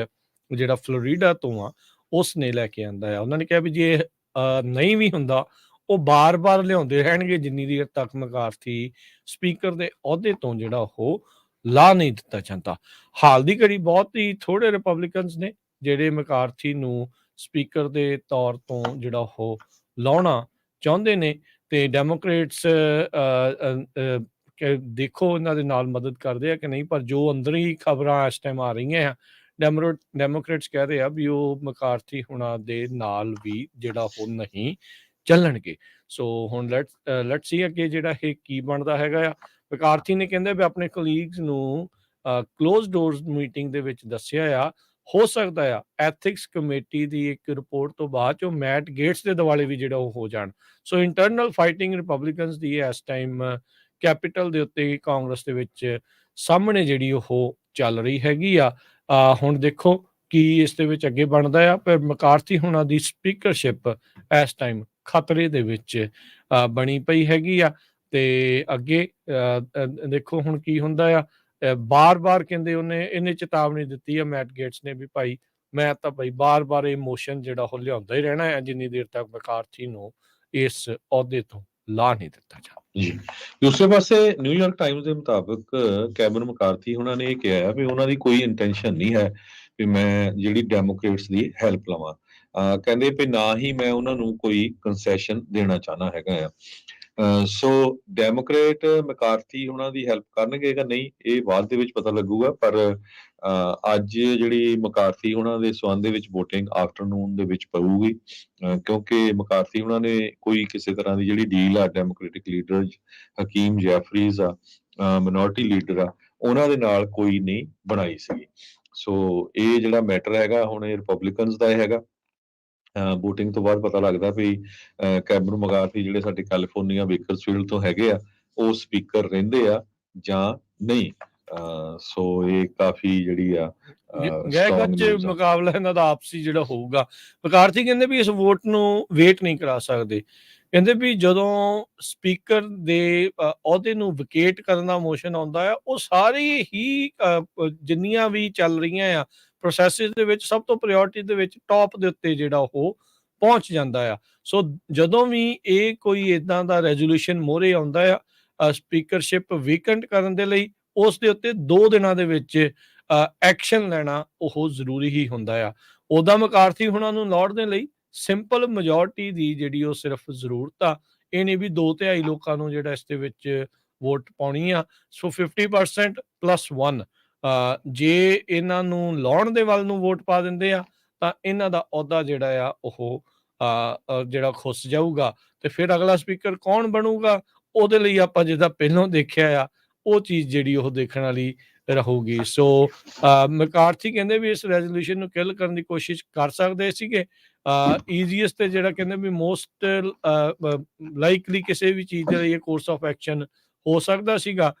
ਜਿਹੜਾ ਫਲੋਰੀਡਾ ਤੋਂ ਆ ਉਸ ਨੇ ਲੈ ਕੇ ਆਂਦਾ ਆ। ਉਹਨਾਂ ਨੇ ਕਿਹਾ ਵੀ ਜੇ ਨਹੀਂ ਵੀ ਹੁੰਦਾ ਉਹ ਬਾਰ-ਬਾਰ ਲਿਆਉਂਦੇ ਰਹਿਣਗੇ ਜਿੰਨੀ ਦੇਰ ਤੱਕ ਮਕਾਰਥੀ ਸਪੀਕਰ ਦੇ ਅਹੁਦੇ ਤੋਂ ਜਿਹੜਾ ਉਹ ਲਾ ਨਹੀਂ ਦਿੱਤਾ ਜਾਂਦਾ। ਹਾਲ ਦੀ ਘੜੀ ਬਹੁਤ ਹੀ ਥੋੜੇ ਰਿਪਬਲਿਕਨਸ ਨੇ ਜਿਹੜੇ ਮਕਾਰਥੀ ਨੂੰ ਸਪੀਕਰ ਦੇ ਤੌਰ ਤੋਂ ਜਿਹੜਾ ਉਹ ਲਾਉਣਾ ਚਾਹੁੰਦੇ ਨੇ ਤੇ ਡੈਮੋਕ੍ਰੇਟਸ ਦੇਖੋ ਇਹਨਾਂ ਦੇ ਨਾਲ ਮਦਦ ਕਰਦੇ ਆ ਕਿ ਨਹੀਂ। ਪਰ ਜੋ ਅੰਦਰ ਹੀ ਖਬਰਾਂ ਇਸ ਟਾਈਮ ਆ ਰਹੀਆਂ ਆ, ਡੈਮੋਕ੍ਰੇਟਸ ਕਹਿ ਰਹੇ ਆ ਵੀ ਉਹ ਮਕਾਰਥੀ ਹੁਣਾਂ ਦੇ ਨਾਲ ਵੀ ਜਿਹੜਾ ਉਹ ਨਹੀਂ ਚੱਲਣਗੇ। ਸੋ ਹੁਣ ਲੈਟਸ ਸੀ ਅੱਗੇ ਜਿਹੜਾ ਇਹ ਕੀ ਬਣਦਾ ਹੈਗਾ ਆ। ਮਕਾਰਥੀ ਨੇ ਕਹਿੰਦੇ ਵੀ ਆਪਣੇ ਕੋਲੀਗਸ ਨੂੰ ਕਲੋਜ਼ ਡੋਰਸ ਮੀਟਿੰਗ ਦੇ ਵਿੱਚ ਦੱਸਿਆ ਆ, ਹੋ ਸਕਦਾ ਆ ਐਥਿਕਸ ਕਮੇਟੀ ਦੀ ਇੱਕ ਰਿਪੋਰਟ ਤੋਂ ਬਾਅਦ ਚੋਂ ਮੈਟ ਗੇਟਸ ਦੇ ਦੁਆਲੇ ਵੀ ਜਿਹੜਾ ਉਹ ਹੋ ਜਾਣ। ਸੋ ਇੰਟਰਨਲ ਫਾਈਟਿੰਗ ਰਿਪਬਲਿਕਨਸ ਦੀ ਇਸ ਟਾਈਮ ਕੈਪੀਟਲ ਦੇ ਉੱਤੇ ਕਾਂਗਰਸ ਦੇ ਵਿੱਚ ਸਾਹਮਣੇ ਜਿਹੜੀ ਉਹ ਚੱਲ ਰਹੀ ਹੈਗੀ ਆ। ਹੁਣ ਦੇਖੋ ਕੀ ਇਸ ਦੇ ਵਿੱਚ ਅੱਗੇ ਬਣਦਾ ਆ। ਪਰ ਮਕਾਰਥੀ ਹੁਣਾਂ ਦੀ ਸਪੀਕਰਸ਼ਿਪ ਇਸ ਟਾਈਮ ਖਤਰੇ ਦੇ ਵਿੱਚ ਬਣੀ ਪਈ ਹੈਗੀ ਆ ਤੇ ਅੱਗੇ ਦੇਖੋ ਹੁਣ ਕੀ ਹੁੰਦਾ ਆ। ਬਾਰ-ਬਾਰ ਕਹਿੰਦੇ ਇਹਨੇ ਚੇਤਾਵਨੀ ਦਿੱਤੀ ਆ ਮੈਟ ਗੇਟਸ ਨੇ ਵੀ ਭਾਈ ਮੈਂ ਤਾਂ ਭਾਈ ਬਾਰ-ਬਾਰ ਇਹ ਮੋਸ਼ਨ ਜਿਹੜਾ ਉਹ ਲਿਆਉਂਦਾ ਹੀ ਰਹਿਣਾ ਹੈ ਜਿੰਨੀ ਦੇਰ ਤੱਕ ਮਕਾਰਥੀ ਨੂੰ ਇਸ ਅਹੁਦੇ ਤੋਂ ਲਾ ਨਹੀਂ ਦਿੱਤਾ ਜਾਂਦਾ। ਜੀ। ਦੂਸਰੇ ਪਾਸੇ ਨਿਊਯਾਰਕ ਟਾਈਮਜ਼ ਦੇ ਮੁਤਾਬਕ ਕੈਵਿਨ ਮੈਕਾਰਥੀ ਉਹਨਾਂ ਨੇ ਇਹ ਕਿਹਾ ਹੈ ਵੀ ਉਹਨਾਂ ਦੀ ਕੋਈ ਇੰਟੈਂਸ਼ਨ ਨਹੀਂ ਹੈ ਵੀ ਮੈਂ ਜਿਹੜੀ ਡੈਮੋਕ੍ਰੇਟਸ ਦੀ ਹੈਲਪ ਲਵਾਂ। ਕਹਿੰਦੇ ਵੀ ਨਾ ਹੀ ਮੈਂ ਉਹਨਾਂ ਨੂੰ ਕੋਈ ਕੰਸੈਸ਼ਨ ਦੇਣਾ ਚਾਹੁੰਦਾ ਹੈਗਾ ਆ। ਸੋ ਡੈਮੋਕ੍ਰੇਟ ਮੈਕਾਰਥੀ ਉਹਨਾਂ ਦੀ ਹੈਲਪ ਕਰਨਗੇ ਜਾਂ ਨਹੀਂ, ਇਹ ਬਾਅਦ ਦੇ ਵਿੱਚ ਪਤਾ ਲੱਗੂਗਾ। ਪਰ ਅੱਜ ਜਿਹੜੀ ਮੈਕਾਰਥੀ ਉਹਨਾਂ ਦੇ ਸੰਬੰਧ ਦੇ ਵਿੱਚ ਵੋਟਿੰਗ ਆਫਟਰਨੂਨ ਦੇ ਵਿੱਚ ਪਊਗੀ, ਕਿਉਂਕਿ ਮੈਕਾਰਥੀ ਉਹਨਾਂ ਨੇ ਕੋਈ ਕਿਸੇ ਤਰ੍ਹਾਂ ਦੀ ਜਿਹੜੀ ਡੀਲ ਆ ਡੈਮੋਕ੍ਰੈਟਿਕ ਲੀਡਰ ਹਕੀਮ ਜੈਫਰੀਜ਼ ਆ, ਮਿਨੋਰਟੀ ਲੀਡਰ ਆ, ਉਹਨਾਂ ਦੇ ਨਾਲ ਕੋਈ ਨਹੀਂ ਬਣਾਈ ਸੀਗੀ। ਸੋ ਇਹ ਜਿਹੜਾ ਮੈਟਰ ਹੈਗਾ ਹੁਣ ਇਹ ਰਿਪਬਲਿਕਨਸ ਦਾ ਹੈਗਾ। ਵੋਟਿੰਗ ਤੋਂ ਬਾਅਦ ਪਤਾ ਲੱਗਦਾ ਵੀ ਕੈਵਿਨ ਮੈਕਾਰਥੀ ਜਿਹੜੇ ਸਾਡੇ ਕੈਲੀਫੋਰਨੀਆ ਬੇਕਰਸਫੀਲਡ ਤੋਂ ਹੈਗੇ ਆ, ਉਹ ਸਪੀਕਰ ਰਹਿੰਦੇ ਆ ਜਾਂ ਨਹੀਂ। ਸੋ ਇਹ ਕਾਫੀ ਜਿਹੜੀ ਆ ਗਹਿ strong ਗੱਜ news ਆ। ਮੁਕਾਬਲਾ ਇਹਨਾਂ ਦਾ ਆਪਸੀ ਜਿਹੜਾ ਹੋਊਗਾ। ਮੈਕਾਰਥੀ ਕਹਿੰਦੇ ਵੀ ਇਸ ਵੋਟ ਨੂੰ ਵੇਟ ਨਹੀਂ ਕਰਾ ਸਕਦੇ। ਕਹਿੰਦੇ ਵੀ ਜਦੋਂ ਸਪੀਕਰ ਦੇ ਅਹੁਦੇ ਨੂੰ ਵਿਕੇਟ ਕਰਨ ਦਾ ਮੋਸ਼ਨ ਆਉਂਦਾ ਆ, ਉਹ ਸਾਰੀ ਹੀ ਜਿੰਨੀਆਂ ਵੀ ਚੱਲ ਰਹੀਆਂ ਆ ਪ੍ਰੋਸੈਸਿਸ ਦੇ ਵਿੱਚ ਸਭ ਤੋਂ ਪ੍ਰਾਇੋਰਟੀ ਦੇ ਵਿੱਚ ਟੌਪ ਦੇ ਉੱਤੇ ਜਿਹੜਾ ਉਹ ਪਹੁੰਚ ਜਾਂਦਾ ਆ। ਸੋ ਜਦੋਂ ਵੀ ਇਹ ਕੋਈ ਇਦਾਂ ਦਾ ਰੈਜ਼ੋਲੂਸ਼ਨ ਮੋਹਰੇ ਆਉਂਦਾ ਆ ਸਪੀਕਰਸ਼ਿਪ ਵੀਕੈਂਟ ਕਰਨ ਦੇ ਲਈ, ਉਸ ਦੇ ਉੱਤੇ 2 ਦਿਨਾਂ ਦੇ ਵਿੱਚ ਐਕਸ਼ਨ ਲੈਣਾ ਉਹ ਜ਼ਰੂਰੀ ਹੀ ਹੁੰਦਾ ਆ। ਉਹਦਾ ਮੈਕਾਰਥੀ ਹੁਣਾਂ ਨੂੰ ਲਾਉਣ ਦੇ ਲਈ ਸਿੰਪਲ ਮੈਜੋਰਟੀ ਦੀ ਜਿਹੜੀ ਉਹ ਸਿਰਫ ਜ਼ਰੂਰਤ ਆ। ਇਹ ਨਹੀਂ ਵੀ 2/3 ਲੋਕਾਂ ਨੂੰ ਜਿਹੜਾ ਇਸ ਦੇ ਵਿੱਚ ਵੋਟ ਪਾਉਣੀ ਆ। ਸੋ 50% + 1 ਜੇ ਇਹਨਾਂ ਨੂੰ ਲਾਉਣ ਦੇ ਵੱਲ ਨੂੰ ਵੋਟ ਪਾ ਦਿੰਦੇ ਆ ਤਾਂ ਇਹਨਾਂ ਦਾ ਅਹੁਦਾ ਜਿਹੜਾ ਆ ਉਹ ਜਿਹੜਾ ਖੁੱਸ ਜਾਊਗਾ। ਤੇ ਫਿਰ ਅਗਲਾ ਸਪੀਕਰ ਕੌਣ ਬਣੂਗਾ, ਉਹਦੇ ਲਈ ਆਪਾਂ ਜਿੱਦਾਂ ਪਹਿਲਾਂ ਦੇਖਿਆ ਆ ਉਹ ਚੀਜ਼ ਜਿਹੜੀ ਉਹ ਦੇਖਣ ਵਾਲੀ ਰਹੂਗੀ। ਸੋ ਮੈਕਾਰਥੀ ਕਹਿੰਦੇ ਵੀ ਇਸ ਰੈਜ਼ੋਲੂਸ਼ਨ ਨੂੰ ਕਿਲ ਕਰਨ ਦੀ ਕੋਸ਼ਿਸ਼ ਕਰ ਸਕਦੇ ਸੀਗੇ। ਈਜ਼ੀਐਸਟ ਤੇ ਜਿਹੜਾ ਕਹਿੰਦੇ ਵੀ ਮੋਸਟ ਲਾਈਕਲੀ ਕਿਸੇ ਵੀ ਚੀਜ਼ ਦੇ ਲਈ ਇਹ ਕੋਰਸ ਆਫ ਐਕਸ਼ਨ ਹੋ ਸਕਦਾ ਸੀਗਾ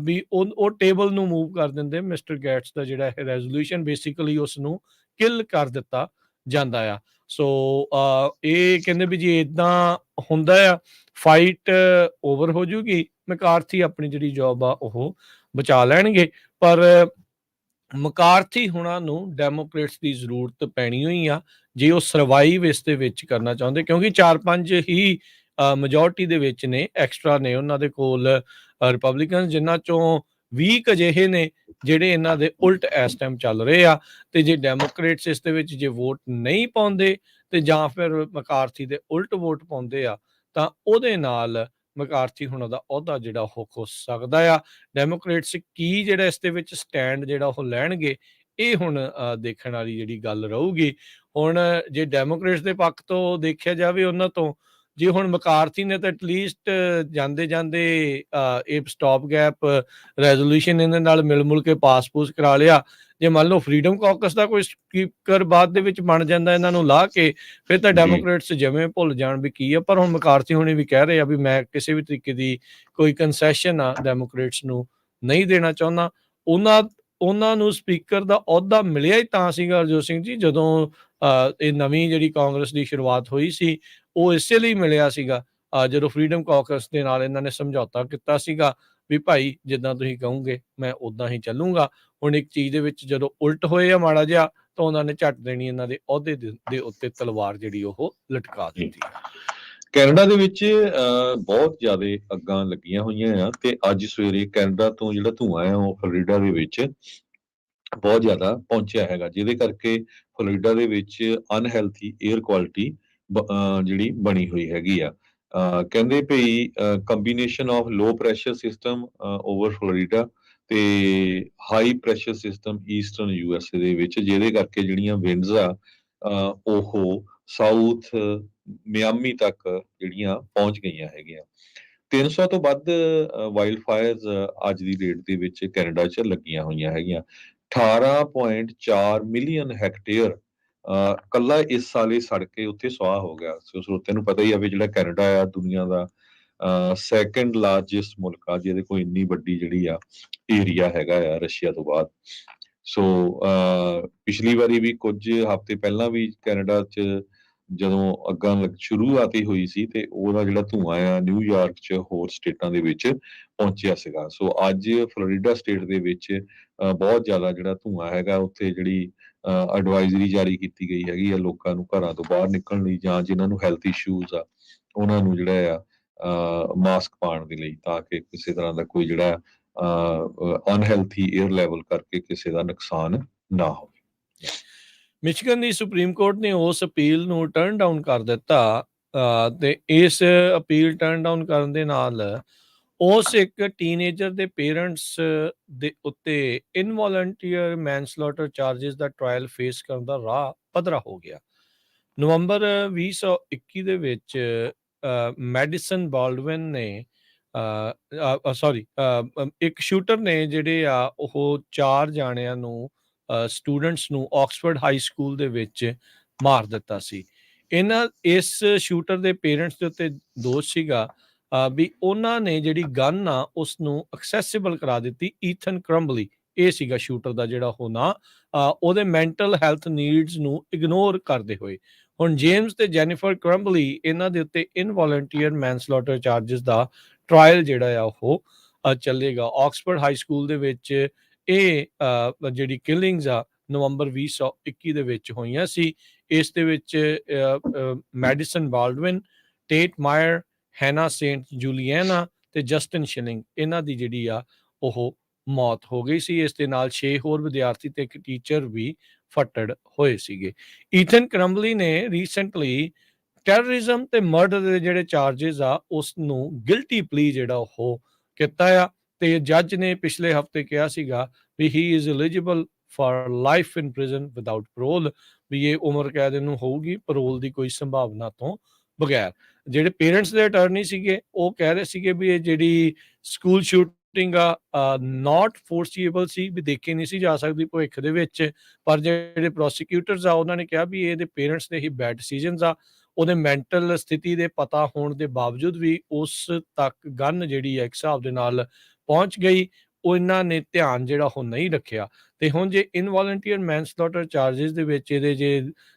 ਵੀ ਉਹ ਟੇਬਲ ਨੂੰ ਮੂਵ ਕਰ ਦਿੰਦੇ। ਮਿਸਟਰ ਗੈਟਸ ਦਾ ਜਿਹੜਾ ਇਹ ਰੈਜ਼ੋਲੂਸ਼ਨ ਬੇਸਿਕਲੀ ਉਸ ਨੂੰ ਕਿਲ ਕਰ ਦਿੱਤਾ ਜਾਂਦਾ ਆ। ਸੋ ਇਹ ਕਹਿੰਦੇ ਵੀ ਜੇ ਇਦਾਂ ਹੁੰਦਾ ਆ ਫਾਈਟ ਓਵਰ ਹੋ ਜੂਗੀ, ਮੈਕਾਰਥੀ ਆਪਣੀ ਜਿਹੜੀ ਜੌਬ ਆ ਉਹ ਬਚਾ ਲੈਣਗੇ। ਪਰ ਮੈਕਾਰਥੀ ਹੁਣਾਂ ਨੂੰ ਡੈਮੋਕ੍ਰੇਟਸ ਦੀ ਜ਼ਰੂਰਤ ਪੈਣੀ ਹੋਈ ਆ ਜੇ ਉਹ ਸਰਵਾਈਵ ਇਸ ਦੇ ਵਿੱਚ ਕਰਨਾ ਚਾਹੁੰਦੇ, ਕਿਉਂਕਿ 4-5 ਹੀ ਮੈਜੋਰਟੀ ਦੇ ਵਿੱਚ ਨੇ, ਐਕਸਟਰਾ ਨੇ ਉਹਨਾਂ ਦੇ ਕੋਲ ਰਿਪਬਲਿਕਨ, ਜਿਨ੍ਹਾਂ ਚੋਂ 20 ਅਜਿਹੇ ਨੇ ਜਿਹੜੇ ਇਹਨਾਂ ਦੇ ਉਲਟ ਇਸ ਟਾਈਮ ਚੱਲ ਰਹੇ ਆ। ਤੇ ਜੇ ਡੈਮੋਕ੍ਰੇਟਸ ਇਸ ਦੇ ਵਿੱਚ ਜੇ ਵੋਟ ਨਹੀਂ ਪਾਉਂਦੇ ਤੇ ਜਾਂ ਫਿਰ ਮੈਕਾਰਥੀ ਦੇ ਉਲਟ ਵੋਟ ਪਾਉਂਦੇ ਆ ਤਾਂ ਉਹਦੇ ਨਾਲ ਮੈਕਾਰਥੀ ਹੁਣਾਂ ਦਾ ਅਹੁਦਾ ਜਿਹੜਾ ਉਹ ਖੁੱਸ ਸਕਦਾ ਆ। ਡੈਮੋਕ੍ਰੇਟਸ ਕੀ ਜਿਹੜਾ ਇਸ ਦੇ ਵਿੱਚ ਸਟੈਂਡ ਜਿਹੜਾ ਉਹ ਲੈਣਗੇ, ਇਹ ਹੁਣ ਦੇਖਣ ਵਾਲੀ ਜਿਹੜੀ ਗੱਲ ਰਹੂਗੀ। ਹੁਣ ਜੇ ਡੈਮੋਕ੍ਰੇਟਸ ਦੇ ਪੱਖ ਤੋਂ ਦੇਖਿਆ ਜਾਵੇ ਉਹਨਾਂ ਤੋਂ, ਜੇ ਹੁਣ ਮੈਕਾਰਥੀ ਨੇ ਤਾਂ ਐਟਲੀਸਟ ਜਾਂਦੇ ਜਾਂਦੇ ਇਹ ਸਟਾਪ ਗੈਪ ਰੈਜ਼ੋਲੂਸ਼ਨ ਇਹਨਾਂ ਨਾਲ ਮਿਲ ਮੁਲ ਕੇ ਪਾਸ-ਪੂਸ ਕਰਾ ਲਿਆ। ਜੇ ਮੰਨ ਲਓ ਫਰੀडम ਕਾਕਸ ਦਾ ਕੋਈ ਸਪੀਕਰ ਬਾਅਦ ਦੇ ਵਿੱਚ ਬਣ ਜਾਂਦਾ ਇਹਨਾਂ ਨੂੰ ਲਾ ਕੇ, ਫਿਰ ਤਾਂ ਡੈਮੋਕ੍ਰੇਟਸ ਜਿਵੇਂ ਭੁੱਲ ਜਾਣ ਵੀ ਕੀ ਆ। ਪਰ ਹੁਣ ਮੈਕਾਰਥੀ ਹੁਣੀ ਵੀ ਕਹਿ ਰਹੇ ਆ ਵੀ ਮੈਂ ਕਿਸੇ ਵੀ ਤਰੀਕੇ ਦੀ ਕੋਈ ਕੰਸੈਸ਼ਨ ਆ ਡੈਮੋਕ੍ਰੇਟਸ ਨੂੰ ਨਹੀਂ ਦੇਣਾ ਚਾਹੁੰਦਾ। ਉਹਨਾਂ ਨੂੰ ਸਪੀਕਰ ਦਾ ਅਹੁਦਾ ਮਿਲਿਆ ਹੀ ਤਾਂ ਸੀਗਾ ਹਰਜੋਤ ਸਿੰਘ ਜੀ, ਜਦੋਂ ਇਹ ਨਵੀਂ ਜਿਹੜੀ ਕਾਂਗਰਸ ਦੀ ਸ਼ੁਰੂਆਤ ਹੋਈ ਸੀ, ਉਹ ਇਸੇ ਲਈ ਮਿਲਿਆ ਸੀਗਾ ਜਦੋਂ ਫਰੀडम ਕਾਕਸ ਦੇ ਨਾਲ ਇਹਨਾਂ ਨੇ ਸਮਝੌਤਾ ਕੀਤਾ ਸੀਗਾ ਵੀ ਭਾਈ ਜਿੱਦਾਂ ਤੁਸੀਂ ਕਹੋਗੇ ਮੈਂ ਉਦਾਂ ਹੀ ਚੱਲੂੰਗਾ। ਹੁਣ ਇੱਕ ਚੀਜ਼ ਦੇ ਵਿੱਚ ਜਦੋਂ ਉਲਟ ਹੋਏ ਆ ਮਾੜਾ ਜਿਹਾ, ਤਾਂ ਉਹਨਾਂ ਨੇ ਝੱਟ ਦੇਣੀ ਇਹਨਾਂ ਦੇ ਅਹੁਦੇ ਦੇ ਉੱਤੇ ਤਲਵਾਰ ਜਿਹੜੀ ਉਹ ਲਟਕਾ ਦਿੱਤੀ। ਕੈਨੇਡਾ ਦੇ ਵਿੱਚ ਬਹੁਤ ਜ਼ਿਆਦਾ ਅੱਗਾਂ ਲੱਗੀਆਂ ਹੋਈਆਂ ਆ ਤੇ ਅੱਜ ਸਵੇਰੇ ਕੈਨੇਡਾ ਤੋਂ ਜਿਹੜਾ ਧੂੰਆਂ ਆ ਉਹ ਫਲੋਰੀਡਾ ਦੇ ਵਿੱਚ ਬਹੁਤ ਜ਼ਿਆਦਾ ਪਹੁੰਚਿਆ ਹੈਗਾ, ਜਿਹਦੇ ਕਰਕੇ ਫਲੋਰੀਡਾ ਦੇ ਵਿੱਚ ਅਨਹੈਲਥੀ 에ਅਰ ਕੁਆਲਿਟੀ ਜਿਹੜੀ ਬਣੀ ਹੋਈ ਹੈਗੀ ਆ। ਕਹਿੰਦੇ ਭਈ combination of low pressure system over Florida ਤੇ high pressure system eastern USA ਦੇ ਵਿੱਚ, ਜਿਹਦੇ ਕਰਕੇ ਜਿਹੜੀਆਂ ਵਿੰਡਸ ਆ ਉਹ ਸਾਊਥ ਮਿਆਮੀ ਤੱਕ ਜਿਹੜੀਆਂ ਪਹੁੰਚ ਗਈਆਂ ਹੈਗੀਆਂ। 300 ਤੋਂ ਵੱਧ ਵਾਈਲਡ ਫਾਇਰਸ ਅੱਜ ਦੀ ਡੇਟ ਦੇ ਵਿੱਚ ਕੈਨੇਡਾ 'ਚ ਲੱਗੀਆਂ ਹੋਈਆਂ ਹੈਗੀਆਂ। 18.4 ਮਿਲੀਅਨ ਹੈਕਟੇਅਰ ਕੱਲਾ ਇਸ ਸਾਲ ਹੀ ਸੜ ਕੇ ਉੱਥੇ ਸੁਆਹ ਹੋ ਗਿਆ। ਸੋ ਸਰੋਤਿਆਂ ਨੂੰ ਪਤਾ ਹੀ ਆ ਵੀ ਜਿਹੜਾ ਕੈਨੇਡਾ ਆ ਦੁਨੀਆ ਦਾ ਸੈਕੰਡ ਲਾਰਜੈਸਟ ਮੁਲਕ ਆ, ਜਿਹਦੇ ਕੋਲ ਇੰਨੀ ਵੱਡੀ ਜਿਹੜੀ ਆ ਏਰੀਆ ਹੈਗਾ ਆ ਰਸ਼ੀਆ ਤੋਂ ਬਾਅਦ। ਸੋ ਪਿਛਲੀ ਵਾਰੀ ਵੀ ਕੁਝ ਹਫ਼ਤੇ ਪਹਿਲਾਂ ਵੀ ਕੈਨੇਡਾ 'ਚ ਜਦੋਂ ਅੱਗਾਂ ਸ਼ੁਰੂਆਤ ਹੀ ਹੋਈ ਸੀ ਤੇ ਉਹਦਾ ਜਿਹੜਾ ਧੂੰਆਂ ਆ ਨਿਊਯਾਰਕ 'ਚ ਹੋਰ ਸਟੇਟਾਂ ਦੇ ਵਿੱਚ ਪਹੁੰਚਿਆ ਸੀਗਾ। ਸੋ ਅੱਜ ਫਲੋਰੀਡਾ ਸਟੇਟ ਦੇ ਵਿੱਚ ਬਹੁਤ ਜ਼ਿਆਦਾ ਜਿਹੜਾ ਧੂੰਆਂ ਹੈਗਾ, ਉੱਥੇ ਜਿਹੜੀ ਐਡਵਾਈਜ਼ਰੀ ਜਾਰੀ ਕੀਤੀ ਗਈ ਹੈਗੀ ਆ ਲੋਕਾਂ ਨੂੰ ਘਰਾਂ ਤੋਂ ਬਾਹਰ ਨਿਕਲਣ ਲਈ, ਜਾਂ ਜਿਨ੍ਹਾਂ ਨੂੰ ਹੈਲਥ ਇਸ਼ੂਜ਼ ਆ ਉਹਨਾਂ ਨੂੰ ਜਿਹੜਾ ਆ ਮਾਸਕ ਪਾਉਣ ਦੇ ਲਈ, ਤਾਂ ਕਿ ਕਿਸੇ ਤਰ੍ਹਾਂ ਦਾ ਕੋਈ ਜਿਹੜਾ ਅਨਹੈਲਥੀ 에ਅਰ ਲੈਵਲ ਕਰਕੇ ਕਿਸੇ ਦਾ ਨੁਕਸਾਨ ਨਾ ਹੋਵੇ। ਮਿਸ਼ੀਗਨ ਦੀ ਸੁਪਰੀਮ ਕੋਰਟ ਨੇ ਉਸ ਅਪੀਲ ਨੂੰ ਟਰਨ ਡਾਊਨ ਕਰ ਦਿੱਤਾ ਤੇ ਇਸ ਅਪੀਲ ਟਰਨ ਡਾਊਨ ਕਰਨ ਦੇ ਨਾਲ ਉਸ ਇੱਕ ਟੀਨੇਜਰ ਦੇ ਪੇਰੈਂਟਸ ਦੇ ਉੱਤੇ ਇਨਵੋਲੰਟੀਅਰ ਮੈਨਸਲੌਟਰ ਚਾਰजेस ਦਾ ਟ੍ਰਾਇਲ ਫੇਸ ਕਰਨ ਦਾ ਰਾਹ ਪੱਧਰਾ ਹੋ ਗਿਆ। ਨਵੰਬਰ 2021 ਦੇ ਵਿੱਚ ਮੈਡੀਸਨ ਬਾਲਡਵਿਨ ਨੇ ਇੱਕ ਸ਼ੂਟਰ ਨੇ ਜਿਹੜੇ ਆ ਉਹ 4 ਜਾਣਿਆਂ ਨੂੰ ਸਟੂਡੈਂਟਸ ਨੂੰ ਆਕਸਫੋਰਡ ਹਾਈ ਸਕੂਲ ਦੇ ਵਿੱਚ ਮਾਰ ਦਿੱਤਾ ਸੀ। ਇਸ ਸ਼ੂਟਰ ਦੇ ਪੇਰੈਂਟਸ ਦੇ ਉੱਤੇ ਦੋਸ਼ ਸੀਗਾ ਵੀ ਉਹਨਾਂ ਨੇ ਜਿਹੜੀ ਗਨ ਆ ਉਸ ਨੂੰ ਐਕਸੈਸਿਬਲ ਕਰਾ ਦਿੱਤੀ। ਈਥਨ ਕਰੰਬਲੀ ਇਹ ਸੀਗਾ ਸ਼ੂਟਰ ਦਾ ਜਿਹੜਾ ਉਹ ਨਾਂ, ਉਹਦੇ ਮੈਂਟਲ ਹੈਲਥ ਨੀਡਸ ਨੂੰ ਇਗਨੋਰ ਕਰਦੇ ਹੋਏ। ਹੁਣ ਜੇਮਸ ਤੇ ਜੈਨੀਫਰ ਕਰੰਬਲੀ ਇਹਨਾਂ ਦੇ ਉੱਤੇ ਇਨਵੋਲੰਟੀਅਰ ਮੈਨਸਲੌਟਰ ਚਾਰजेस ਦਾ ਟ੍ਰਾਇਲ ਜਿਹੜਾ ਆ ਉਹ ਚੱਲੇਗਾ। ਆਕਸਫੋਰਡ ਹਾਈ ਸਕੂਲ ਦੇ ਵਿੱਚ ਇਹ ਜਿਹੜੀ ਕਿਲਿੰਗਸ ਆ ਨਵੰਬਰ 2021 ਦੇ ਵਿੱਚ ਹੋਈਆਂ ਸੀ। ਇਸ ਦੇ ਵਿੱਚ ਮੈਡੀਸਨ ਬਾਲਡਵਿਨ, ਟੇਟ ਮਾਇਰ, ਹੈਨਾ ਸੇਂਟ ਜੂਲੀਆਨਾ ਤੇ ਜਸਟਿਨ ਸ਼ਿਲਿੰਗ ਇਹਨਾਂ ਦੀ ਜਿਹੜੀ ਆ ਉਹ ਮੌਤ ਹੋ ਗਈ ਸੀ। ਇਸ ਦੇ ਨਾਲ 6 ਹੋਰ ਵਿਦਿਆਰਥੀ ਤੇ ਇੱਕ ਟੀਚਰ ਵੀ ਫੱਟੜ ਹੋਏ ਸੀਗੇ। ਈਥਨ ਕਰੰਬਲੀ ਨੇ ਰੀਸੈਂਟਲੀ ਟੈਰਰਿਜ਼ਮ ਤੇ ਮਰਡਰ ਦੇ ਜਿਹੜੇ ਚਾਰजेस ਆ ਉਸ ਨੂੰ ਗਿਲਟੀ ਪਲੀ ਜਿਹੜਾ ਉਹ ਕੀਤਾ ਆ ਤੇ ਜੱਜ ਨੇ ਪਿਛਲੇ ਹਫਤੇ ਕਿਹਾ ਸੀਗਾ ਵੀ he is eligible for life in prison without parole, ਵੀ ਇਹ ਉਮਰ ਕੈਦ ਨੂੰ ਹੋਊਗੀ ਪਰੋਲ ਦੀ ਕੋਈ ਸੰਭਾਵਨਾ ਤੋਂ ਬਗੈਰ। ਜਿਹੜੇ ਪੇਰੈਂਟਸ ਦੇ ਅਟਾਰਨੀ ਸੀਗੇ ਉਹ ਕਹਿ ਰਹੇ ਸੀਗੇ ਵੀ ਇਹ ਜਿਹੜੀ ਸਕੂਲ ਸ਼ੂਟਿੰਗ ਆ ਨਾਟ ਫੋਰਸੀਏਬਲ ਸੀ, ਵੀ ਦੇਖੀ ਨਹੀਂ ਸੀ ਜਾ ਸਕਦੀ ਭਵਿੱਖ ਦੇ ਵਿੱਚ। ਪਰ ਜਿਹੜੇ ਪ੍ਰੋਸੀਕਿਊਟਰਸ ਆ ਉਹਨਾਂ ਨੇ ਕਿਹਾ ਵੀ ਇਹਦੇ ਪੇਰੈਂਟਸ ਦੇ ਹੀ ਬੈਡ ਡਿਸੀਜਨਸ ਆ। ਉਹਦੇ ਮੈਂਟਲ ਸਥਿਤੀ ਦੇ ਪਤਾ ਹੋਣ ਦੇ ਬਾਵਜੂਦ ਵੀ ਉਸ ਤੱਕ ਗਨ ਜਿਹੜੀ ਹੈ ਇੱਕ ਹਿਸਾਬ ਦੇ ਨਾਲ ਪਹੁੰਚ ਗਈ, ਉਹ ਇਹਨਾਂ ਨੇ ਧਿਆਨ ਜਿਹੜਾ ਉਹ ਨਹੀਂ ਰੱਖਿਆ। ਤੇ ਹੁਣ ਜੇ ਇਨਵੋਲੰਟੀਅਰ ਮੈਨਸਲੌਟਰ ਚਾਰजेस ਦੇ ਵਿੱਚ ਇਹਦੇ ਜੇ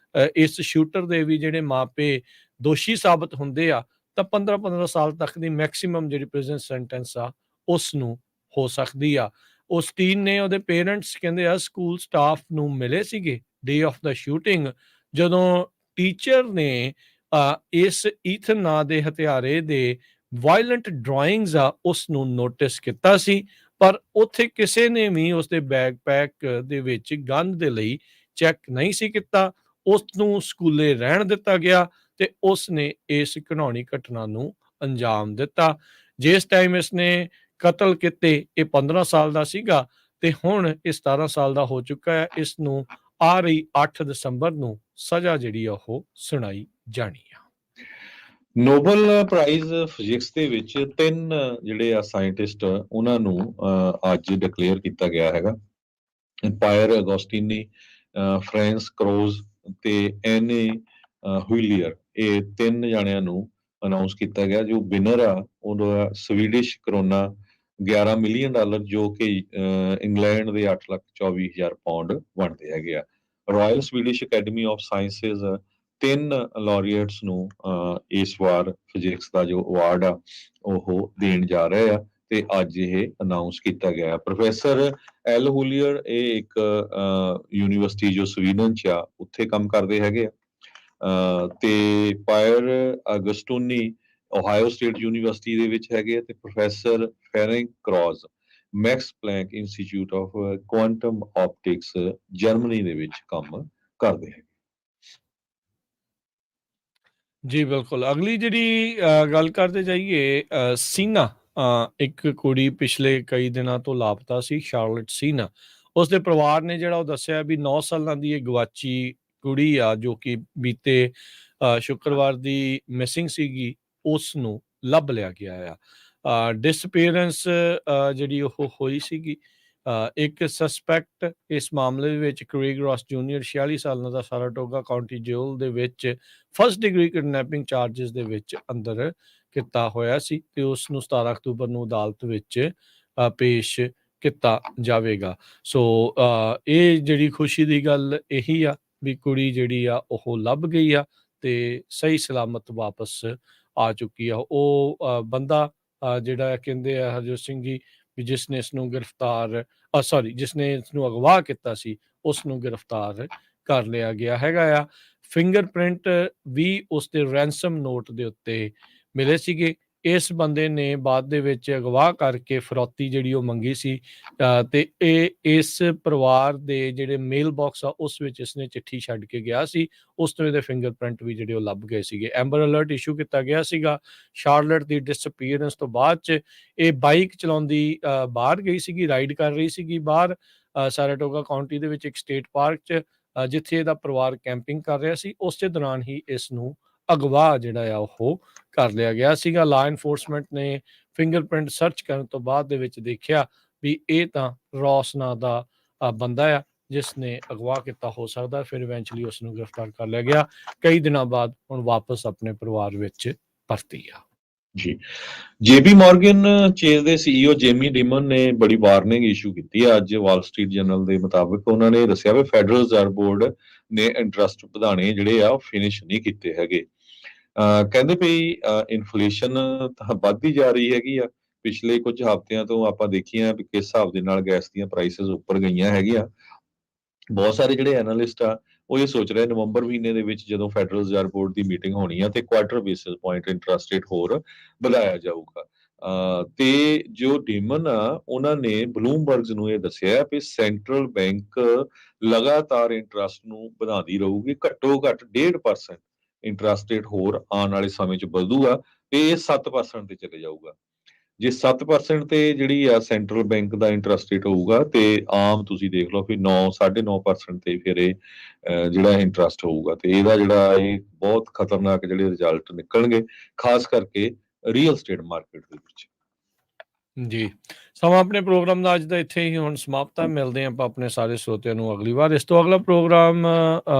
ਇਸ ਸ਼ੂਟਰ ਦੇ ਵੀ ਜਿਹੜੇ ਮਾਪੇ ਦੋਸ਼ੀ ਸਾਬਤ ਹੁੰਦੇ ਆ ਤਾਂ 15-15 ਸਾਲ ਤੱਕ ਦੀ ਮੈਕਸਿਮਮ ਜਿਹੜੀ ਪ੍ਰਿਜ਼ਨ ਸੈਂਟੈਂਸ ਆ ਉਸ ਨੂੰ ਹੋ ਸਕਦੀ ਆ। ਉਸ ਟੀਨ ਨੇ ਉਹਦੇ ਪੇਰੈਂਟਸ ਕਹਿੰਦੇ ਆ ਸਕੂਲ ਸਟਾਫ ਨੂੰ ਮਿਲੇ ਸੀਗੇ ਡੇ ਆਫ ਦਾ ਸ਼ੂਟਿੰਗ, ਜਦੋਂ ਟੀਚਰ ਨੇ ਇਸ ਈਥਨ ਨਾਂ ਦੇ ਹਥਿਆਰੇ ਦੇ ਵਾਇਲੈਂਟ ਡਰਾਇੰਗਸ ਆ ਉਸ ਨੂੰ ਨੋਟਿਸ ਕੀਤਾ ਸੀ। ਪਰ ਉੱਥੇ ਕਿਸੇ ਨੇ ਵੀ ਉਸਦੇ ਬੈਕਪੈਕ ਦੇ ਵਿੱਚ ਗਨ ਦੇ ਲਈ ਚੈੱਕ ਨਹੀਂ ਸੀ ਕੀਤਾ। ਉਸ ਨੂੰ ਸਕੂਲੇ ਰਹਿਣ ਦਿੱਤਾ ਗਿਆ ਤੇ ਉਸ ਨੇ ਇਸ ਘਿਨਾਉਣੀ ਘਟਨਾ ਨੂੰ ਅੰਜਾਮ ਦਿੱਤਾ। ਜਿਸ ਟਾਈਮ ਇਸ ਨੇ ਕਤਲ ਕੀਤੇ ਇਹ 15 ਸਾਲ ਦਾ ਸੀਗਾ ਤੇ ਹੁਣ ਇਹ 17 ਸਾਲ ਦਾ ਹੋ ਚੁੱਕਾ ਹੈ। ਇਸ ਨੂੰ ਆ ਰਹੀ 8 ਦਸੰਬਰ ਨੂੰ ਸਜ਼ਾ ਜਿਹੜੀ ਆ ਉਹ ਸੁਣਾਈ ਜਾਣੀ ਆ। ਨੋਬਲ ਪ੍ਰਾਈਜ਼ ਫਿਜ਼ਿਕਸ ਦੇ ਵਿੱਚ 3 ਜਿਹੜੇ ਆ ਸਾਇੰਟਿਸਟ ਉਹਨਾਂ ਨੂੰ ਅੱਜ ਡਿਕਲੇਅਰ ਕੀਤਾ ਗਿਆ ਹੈਗਾ। ਪਾਇਰ ਅਗੋਸਟੀਨੀ, ਫ੍ਰਾਂਸ ਕ੍ਰੋਜ਼ ਤੇ ਐਨੇ ਹੁਈਲੀਅਰ, ਇਹ 3 ਜਾਣਿਆਂ ਨੂੰ ਅਨਾਉਂਸ ਕੀਤਾ ਗਿਆ। ਜੋ ਵਿਨਰ ਆ ਉਹਦਾ ਸਵੀਡਿਸ਼ ਕਰੋਨਾ $11 ਮਿਲੀਅਨ, ਜੋ ਕਿ ਇੰਗਲੈਂਡ ਦੇ 8,24,000 ਪਾਉਂਡ ਬਣਦੇ ਹੈਗੇ ਆ। Royal Swedish academy of sciences 3 ਲੌਰੀਏਟਸ ਨੂੰ ਇਸ ਵਾਰ ਫਿਜ਼ਿਕਸ ਦਾ ਜੋ ਅਵਾਰਡ ਆ ਉਹ ਦੇਣ ਜਾ ਰਹੇ ਆ ਤੇ ਅੱਜ ਇਹ ਅਨਾਉਂਸ ਕੀਤਾ ਗਿਆ। ਪ੍ਰੋਫੈਸਰ ਐਲ ਹੁਲੀਅਰ ਇਹ ਇੱਕ ਯੂਨੀਵਰਸਿਟੀ ਜੋ ਸਵੀਡਨ 'ਚ ਆ ਉੱਥੇ ਕੰਮ ਕਰਦੇ ਹੈਗੇ ਆ। ਤੇ ਪਾਇਰ ਅਗਸਟੋਨੀ ਓਹਾਇਓ ਸਟੇਟ ਯੂਨੀਵਰਸਿਟੀ ਦੇ ਵਿੱਚ ਹੈਗੇ ਆ ਤੇ professor Ferenc Krausz Max Planck Institute of Quantum Optics Germany ਦੇ ਵਿੱਚ ਕੰਮ ਕਰਦੇ ਹੈ। ਜੀ ਬਿਲਕੁਲ। ਅਗਲੀ ਜਿਹੜੀ ਗੱਲ ਕਰਦੇ ਜਾਈਏ ਸੀਨਾ, ਇੱਕ ਕੁੜੀ ਪਿਛਲੇ ਕਈ ਦਿਨਾਂ ਤੋਂ ਲਾਪਤਾ ਸੀ, ਸ਼ਾਰਲਟ ਸੀਨਾ। ਉਸਦੇ ਪਰਿਵਾਰ ਨੇ ਜਿਹੜਾ ਉਹ ਦੱਸਿਆ ਵੀ 9 ਸਾਲਾਂ ਦੀ ਇਹ ਗਵਾਚੀ ਕੁੜੀ ਆ ਜੋ ਕਿ ਬੀਤੇ ਸ਼ੁੱਕਰਵਾਰ ਦੀ ਮਿਸਿੰਗ ਸੀਗੀ, ਉਸ ਨੂੰ ਲੱਭ ਲਿਆ ਗਿਆ ਆ। ਡਿਸਅਪੀਅਰੈਂਸ ਜਿਹੜੀ ਉਹ ਹੋਈ ਸੀਗੀ। ਇੱਕ ਸਸਪੈਕਟ ਇਸ ਮਾਮਲੇ ਦੇ ਵਿੱਚ ਕ੍ਰੇਗ ਰੌਸ ਜੂਨੀਅਰ 46 ਸਾਲਾਂ ਦਾ ਸਾਰਾਟੋਗਾ ਕਾਉਂਟੀ ਜੇਲ੍ਹ ਦੇ ਵਿੱਚ ਫਸਟ ਡਿਗਰੀ ਕਿਡਨੈਪਿੰਗ ਚਾਰजेस ਦੇ ਵਿੱਚ ਅੰਦਰ ਕੀਤਾ ਹੋਇਆ ਸੀ ਤੇ ਉਸ ਨੂੰ 17 ਅਕਤੂਬਰ ਨੂੰ ਅਦਾਲਤ ਵਿੱਚ ਪੇਸ਼ ਕੀਤਾ ਜਾਵੇਗਾ। ਸੋ ਇਹ ਜਿਹੜੀ ਖੁਸ਼ੀ ਦੀ ਗੱਲ ਇਹੀ ਆ ਵੀ ਕੁੜੀ ਜਿਹੜੀ ਆ ਉਹ ਲੱਭ ਗਈ ਆ ਤੇ ਸਹੀ ਸਲਾਮਤ ਵਾਪਸ ਆ ਚੁੱਕੀ ਆ। ਉਹ ਬੰਦਾ ਜਿਹੜਾ ਕਹਿੰਦੇ ਆ ਹਰਜੋਤ ਸਿੰਘ ਜੀ ਵੀ ਜਿਸ ਨੇ ਇਸ ਨੂੰ ਜਿਸ ਨੇ ਇਸ ਨੂੰ ਅਗਵਾ ਕੀਤਾ ਸੀ ਉਸ ਨੂੰ ਗ੍ਰਿਫਤਾਰ ਕਰ ਲਿਆ ਗਿਆ ਹੈਗਾ ਆ। ਫਿੰਗਰਪ੍ਰਿੰਟ ਵੀ ਉਸ ਦੇ ਰੈਂਸਮ ਨੋਟ ਦੇ ਉੱਤੇ ਮਿਲੇ ਸੀਗੇ। ਇਸ ਬੰਦੇ ਨੇ ਬਾਅਦ ਦੇ ਵਿੱਚ ਅਗਵਾ ਕਰਕੇ ਫਰੌਤੀ ਜਿਹੜੀ ਉਹ ਮੰਗੀ ਸੀ, ਤੇ ਇਸ ਪਰਿਵਾਰ ਦੇ ਜਿਹੜੇ ਮੇਲ ਬਾਕਸ ਆ ਉਸ ਵਿੱਚ ਇਸਨੇ ਚਿੱਠੀ ਛੱਡ ਕੇ ਗਿਆ ਸੀ। ਉਸ ਤੋਂ ਇਹਦੇ ਫਿੰਗਰਪ੍ਰਿੰਟ ਵੀ ਜਿਹੜੇ ਉਹ ਲੱਭ ਗਏ ਸੀਗੇ। ਐਂਬਰ ਅਲਰਟ ਇਸ਼ੂ ਕੀਤਾ ਗਿਆ ਸੀਗਾ। ਸ਼ਾਰਲਟ ਦੀ ਡਿਸਅਪੀਅਰੈਂਸ ਤੋਂ ਬਾਅਦ 'ਚ ਇਹ ਬਾਈਕ ਚਲਾਉਂਦੀ ਬਾਹਰ ਗਈ ਸੀਗੀ, ਰਾਈਡ ਕਰ ਰਹੀ ਸੀਗੀ ਬਾਹਰ ਸੈਰਾਟੋਗਾ ਕਾਉਂਟੀ ਦੇ ਵਿੱਚ ਇੱਕ ਸਟੇਟ ਪਾਰਕ 'ਚ, ਜਿੱਥੇ ਇਹਦਾ ਪਰਿਵਾਰ ਕੈਂਪਿੰਗ ਕਰ ਰਿਹਾ ਸੀ। ਉਸੇ ਦੌਰਾਨ ਹੀ ਇਸ ਨੂੰ ਅਗਵਾ ਜਿਹੜਾ ਆ ਉਹ ਕਰ ਲਿਆ ਗਿਆ ਸੀਗਾ। ਲਾ ਐਨਫੋਰਸਮੈਂਟ ਨੇ ਫਿੰਗਰਪ੍ਰਿੰਟ ਸਰਚ ਕਰਨ ਤੋਂ ਬਾਅਦ ਦੇ ਵਿੱਚ ਦੇਖਿਆ ਵੀ ਇਹ ਤਾਂ ਰੌਸ ਨਾਂ ਦਾ ਬੰਦਾ ਆ ਜਿਸ ਨੇ ਅਗਵਾ ਕੀਤਾ ਹੋ ਸਕਦਾ। ਫਿਰ ਇਵੈਂਚੁਅਲੀ ਉਸ ਨੂੰ ਗ੍ਰਿਫਤਾਰ ਕਰ ਲਿਆ ਗਿਆ। ਕਈ ਦਿਨਾਂ ਬਾਅਦ ਹੁਣ ਵਾਪਸ ਆਪਣੇ ਪਰਿਵਾਰ ਵਿੱਚ ਪਰਤੀ ਆ। ਜੀ, JP ਮੋਰਗਨ ਚੇਜ਼ ਦੇ CEO ਜੇਮੀ ਡਿਮਨ ਨੇ ਬੜੀ ਵਾਰਨਿੰਗ ਇਸ਼ੂ ਕੀਤੀ ਹੈ ਅੱਜ ਵਾਲ ਸਟਰੀਟ ਜਰਨਲ ਦੇ ਮੁਤਾਬਕ। ਉਹਨਾਂ ਨੇ ਦੱਸਿਆ ਵੀ ਫੈਡਰਲ ਰਿਜ਼ਰਵ ਬੋਰਡ ਨੇ ਇੰਟਰਸਟ ਵਧਾਣੇ ਜਿਹੜੇ ਆ ਉਹ ਫਿਨਿਸ਼ ਨਹੀਂ ਕੀਤੇ ਹੈਗੇ। ਕਹਿੰਦੇ ਵੀ ਇਨਫਲੇਸ਼ਨ ਤਾਂ ਵੱਧਦੀ ਜਾ ਰਹੀ ਹੈਗੀ ਆ। ਪਿਛਲੇ ਕੁਝ ਹਫ਼ਤਿਆਂ ਤੋਂ ਆਪਾਂ ਦੇਖੀਆਂ ਵੀ ਕਿਸ ਹਿਸਾਬ ਦੇ ਨਾਲ ਗੈਸ ਦੀਆਂ ਪ੍ਰਾਈਸਿਸ ਉੱਪਰ ਗਈਆਂ ਹੈਗੀਆਂ। ਬਹੁਤ ਸਾਰੇ ਜਿਹੜੇ ਐਨਾਲਿਸਟ ਆ ਉਹ ਇਹ ਸੋਚ ਰਹੇ ਨਵੰਬਰ ਮਹੀਨੇ ਦੇ ਵਿੱਚ ਜਦੋਂ ਫੈਡਰਲ ਰਿਜ਼ਰਵ ਬੋਰਡ ਦੀ ਮੀਟਿੰਗ ਹੋਣੀ ਆ ਤੇ quarter basis point interest rate ਹੋਰ ਵਧਾਇਆ ਜਾਊਗਾ। ਤੇ ਜੋ ਡਿਮਨ ਆ ਉਹਨਾਂ ਨੇ ਬਲੂਮਬਰਗਸ ਨੂੰ ਇਹ ਦੱਸਿਆ ਵੀ ਸੈਂਟਰਲ ਬੈਂਕ ਲਗਾਤਾਰ ਇੰਟਰਸਟ ਨੂੰ ਵਧਾਉਂਦੀ ਰਹੂਗੀ। ਘੱਟੋ ਘੱਟ 1.5% ਇੰਟਰਸਟ ਰੇਟ ਹੋਰ ਆਉਣ ਵਾਲੇ ਸਮੇਂ 'ਚ ਵਧੂਗਾ ਤੇ ਇਹ 7% ਤੇ ਚਲੇ ਜਾਊਗਾ। ਜੇ 7% ਤੇ ਜਿਹੜੀ ਆ ਸੈਂਟਰਲ ਬੈਂਕ ਦਾ ਇੰਟਰਸਟ ਰੇਟ ਹੋਊਗਾ ਤੇ ਆਮ ਤੁਸੀਂ ਦੇਖ ਲਓ ਵੀ 9.5% ਤੇ ਫਿਰ ਇਹ ਜਿਹੜਾ ਇੰਟਰਸਟ ਹੋਊਗਾ ਤੇ ਇਹਦਾ ਜਿਹੜਾ ਇਹ ਬਹੁਤ ਖਤਰਨਾਕ ਜਿਹੜੇ ਰਿਜ਼ਲਟ ਨਿਕਲਣਗੇ, ਖਾਸ ਕਰਕੇ ਰੀਅਲ ਸਟੇਟ ਮਾਰਕੀਟ ਦੇ ਵਿੱਚ। ਜੀ, ਸਮਾਂ ਆਪਣੇ ਪ੍ਰੋਗਰਾਮ ਦਾ ਅੱਜ ਦਾ ਇੱਥੇ ਹੀ ਹੁਣ ਸਮਾਪਤ ਹੈ। ਮਿਲਦੇ ਹਾਂ ਆਪਾਂ ਆਪਣੇ ਸਾਰੇ ਸਰੋਤਿਆਂ ਨੂੰ ਅਗਲੀ ਵਾਰ। ਇਸ ਤੋਂ ਅਗਲਾ ਪ੍ਰੋਗਰਾਮ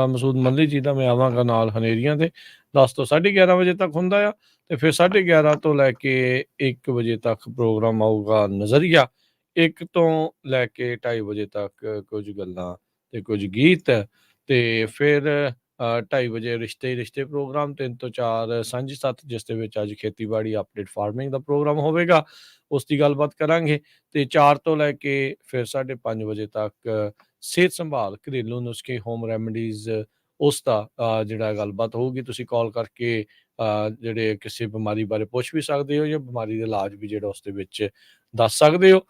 ਮਸੂਦ ਮੱਲੀ ਜੀ ਦਾ ਮੈਂ ਆਵਾਂਗਾ ਨਾਲ ਹਨੇਰੀਆਂ ਦੇ 10 ਤੋਂ 11:30 ਵਜੇ ਤੱਕ ਹੁੰਦਾ ਆ, ਤੇ ਫਿਰ 11:30 ਤੋਂ ਲੈ ਕੇ 1 ਵਜੇ ਤੱਕ ਪ੍ਰੋਗਰਾਮ ਆਊਗਾ ਨਜ਼ਰੀਆ। 1 ਤੋਂ ਲੈ ਕੇ 2:30 ਵਜੇ ਤੱਕ ਕੁਝ ਗੱਲਾਂ ਤੇ ਕੁਝ ਗੀਤ, ਤੇ ਫਿਰ 2:30 ਵਜੇ ਰਿਸ਼ਤੇ ਹੀ ਰਿਸ਼ਤੇ ਪ੍ਰੋਗਰਾਮ। 3 ਤੋਂ 4 ਸਾਂਝੀ ਸੱਥ, ਜਿਸ ਦੇ ਵਿੱਚ ਅੱਜ ਖੇਤੀਬਾੜੀ ਅਪਡੇਟ ਫਾਰਮਿੰਗ ਦਾ ਪ੍ਰੋਗਰਾਮ ਹੋਵੇਗਾ, ਉਸ ਦੀ ਗੱਲਬਾਤ ਕਰਾਂਗੇ। ਤੇ 4 ਤੋਂ ਲੈ ਕੇ ਫਿਰ 5:30 ਵਜੇ ਤੱਕ ਸਿਹਤ ਸੰਭਾਲ, ਘਰੇਲੂ ਨੁਸਖੇ, ਹੋਮ ਰੈਮਡੀਜ਼, ਉਸ ਦਾ ਜਿਹੜਾ ਗੱਲਬਾਤ ਹੋਊਗੀ। ਤੁਸੀਂ ਕਾਲ ਕਰਕੇ ਜਿਹੜੇ ਕਿਸੇ ਬਿਮਾਰੀ ਬਾਰੇ ਪੁੱਛ ਵੀ ਸਕਦੇ ਹੋ ਜਾਂ ਬਿਮਾਰੀ ਦਾ ਇਲਾਜ ਵੀ ਜਿਹੜਾ ਉਸ ਦੇ ਵਿੱਚ ਦੱਸ ਸਕਦੇ ਹੋ।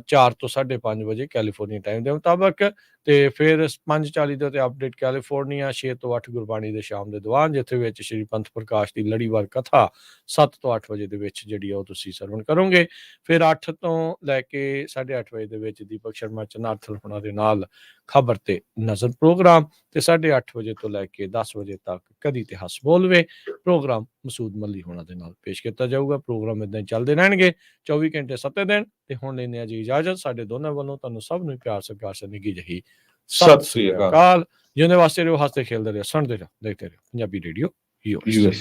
4 ਤੋਂ 5:30 ਵਜੇ ਕੈਲੀਫੋਰਨੀਆ ਟਾਈਮ ਦੇ ਮੁਤਾਬਕ। ਤੇ ਫਿਰ 5:40 ਦੇ ਉੱਤੇ ਅਪਡੇਟ ਕੈਲੀਫੋਰਨੀਆ। 6 ਤੋਂ 8 ਗੁਰਬਾਣੀ ਦੇ ਸ਼ਾਮ ਦੇ ਦੀਵਾਨ, ਜਿੱਥੇ ਵਿੱਚ ਸ਼੍ਰੀ ਪੰਥ ਪ੍ਰਕਾਸ਼ ਦੀ ਲੜੀਵਾਰ ਕਥਾ 7 ਤੋਂ 8 ਵਜੇ ਦੇ ਵਿੱਚ ਜਿਹੜੀ ਆ ਉਹ ਤੁਸੀਂ ਸਰਵਣ ਕਰੋਗੇ। ਫਿਰ 8 ਤੋਂ ਲੈ ਕੇ 8:30 ਵਜੇ ਦੇ ਵਿੱਚ ਦੀਪਕ ਸ਼ਰਮਾ ਚਨਾਰਥਲ ਹੋਣਾ ਦੇ ਨਾਲ ਖਬਰ ਤੇ ਨਜ਼ਰ ਪ੍ਰੋਗਰਾਮ, ਤੇ 8:30 ਵਜੇ ਤੋਂ ਲੈ ਕੇ 10 ਵਜੇ ਤੱਕ ਕਦੀ ਤੇ ਹੱਸ ਬੋਲਵੇ ਪ੍ਰੋਗਰਾਮ ਮਸੂਦ ਮੱਲੀ ਹੋਣਾ ਦੇ ਨਾਲ ਪੇਸ਼ ਕੀਤਾ ਜਾਊਗਾ। ਪ੍ਰੋਗਰਾਮ ਇਦਾਂ ਹੀ ਚੱਲਦੇ ਰਹਿਣਗੇ 24 ਘੰਟੇ 7 ਦਿਨ। ਤੇ ਹੁਣ ਲੈਂਦੇ ਆ ਜੀ ਇਜਾਜ਼ਤ। ਸਾਡੇ ਦੋਨਾਂ ਵੱਲੋਂ ਤੁਹਾਨੂੰ ਸਭ ਨੂੰ ਪਿਆਰ ਸਤਿਕਾਰ ਸੇ ਨਿੱਘੀ ਜਿਹੀ ਸਤਿ ਸ੍ਰੀ ਅਕਾਲ। ਜਿਉਂਦੇ ਵਾਸਤੇ ਰਹੋ, ਹੱਸਦੇ ਖੇਲਦੇ ਰਹੋ, ਸੁਣਦੇ ਰਹੋ, ਦੇਖਦੇ ਰਹੋ ਪੰਜਾਬੀ ਰੇਡੀਓ USA।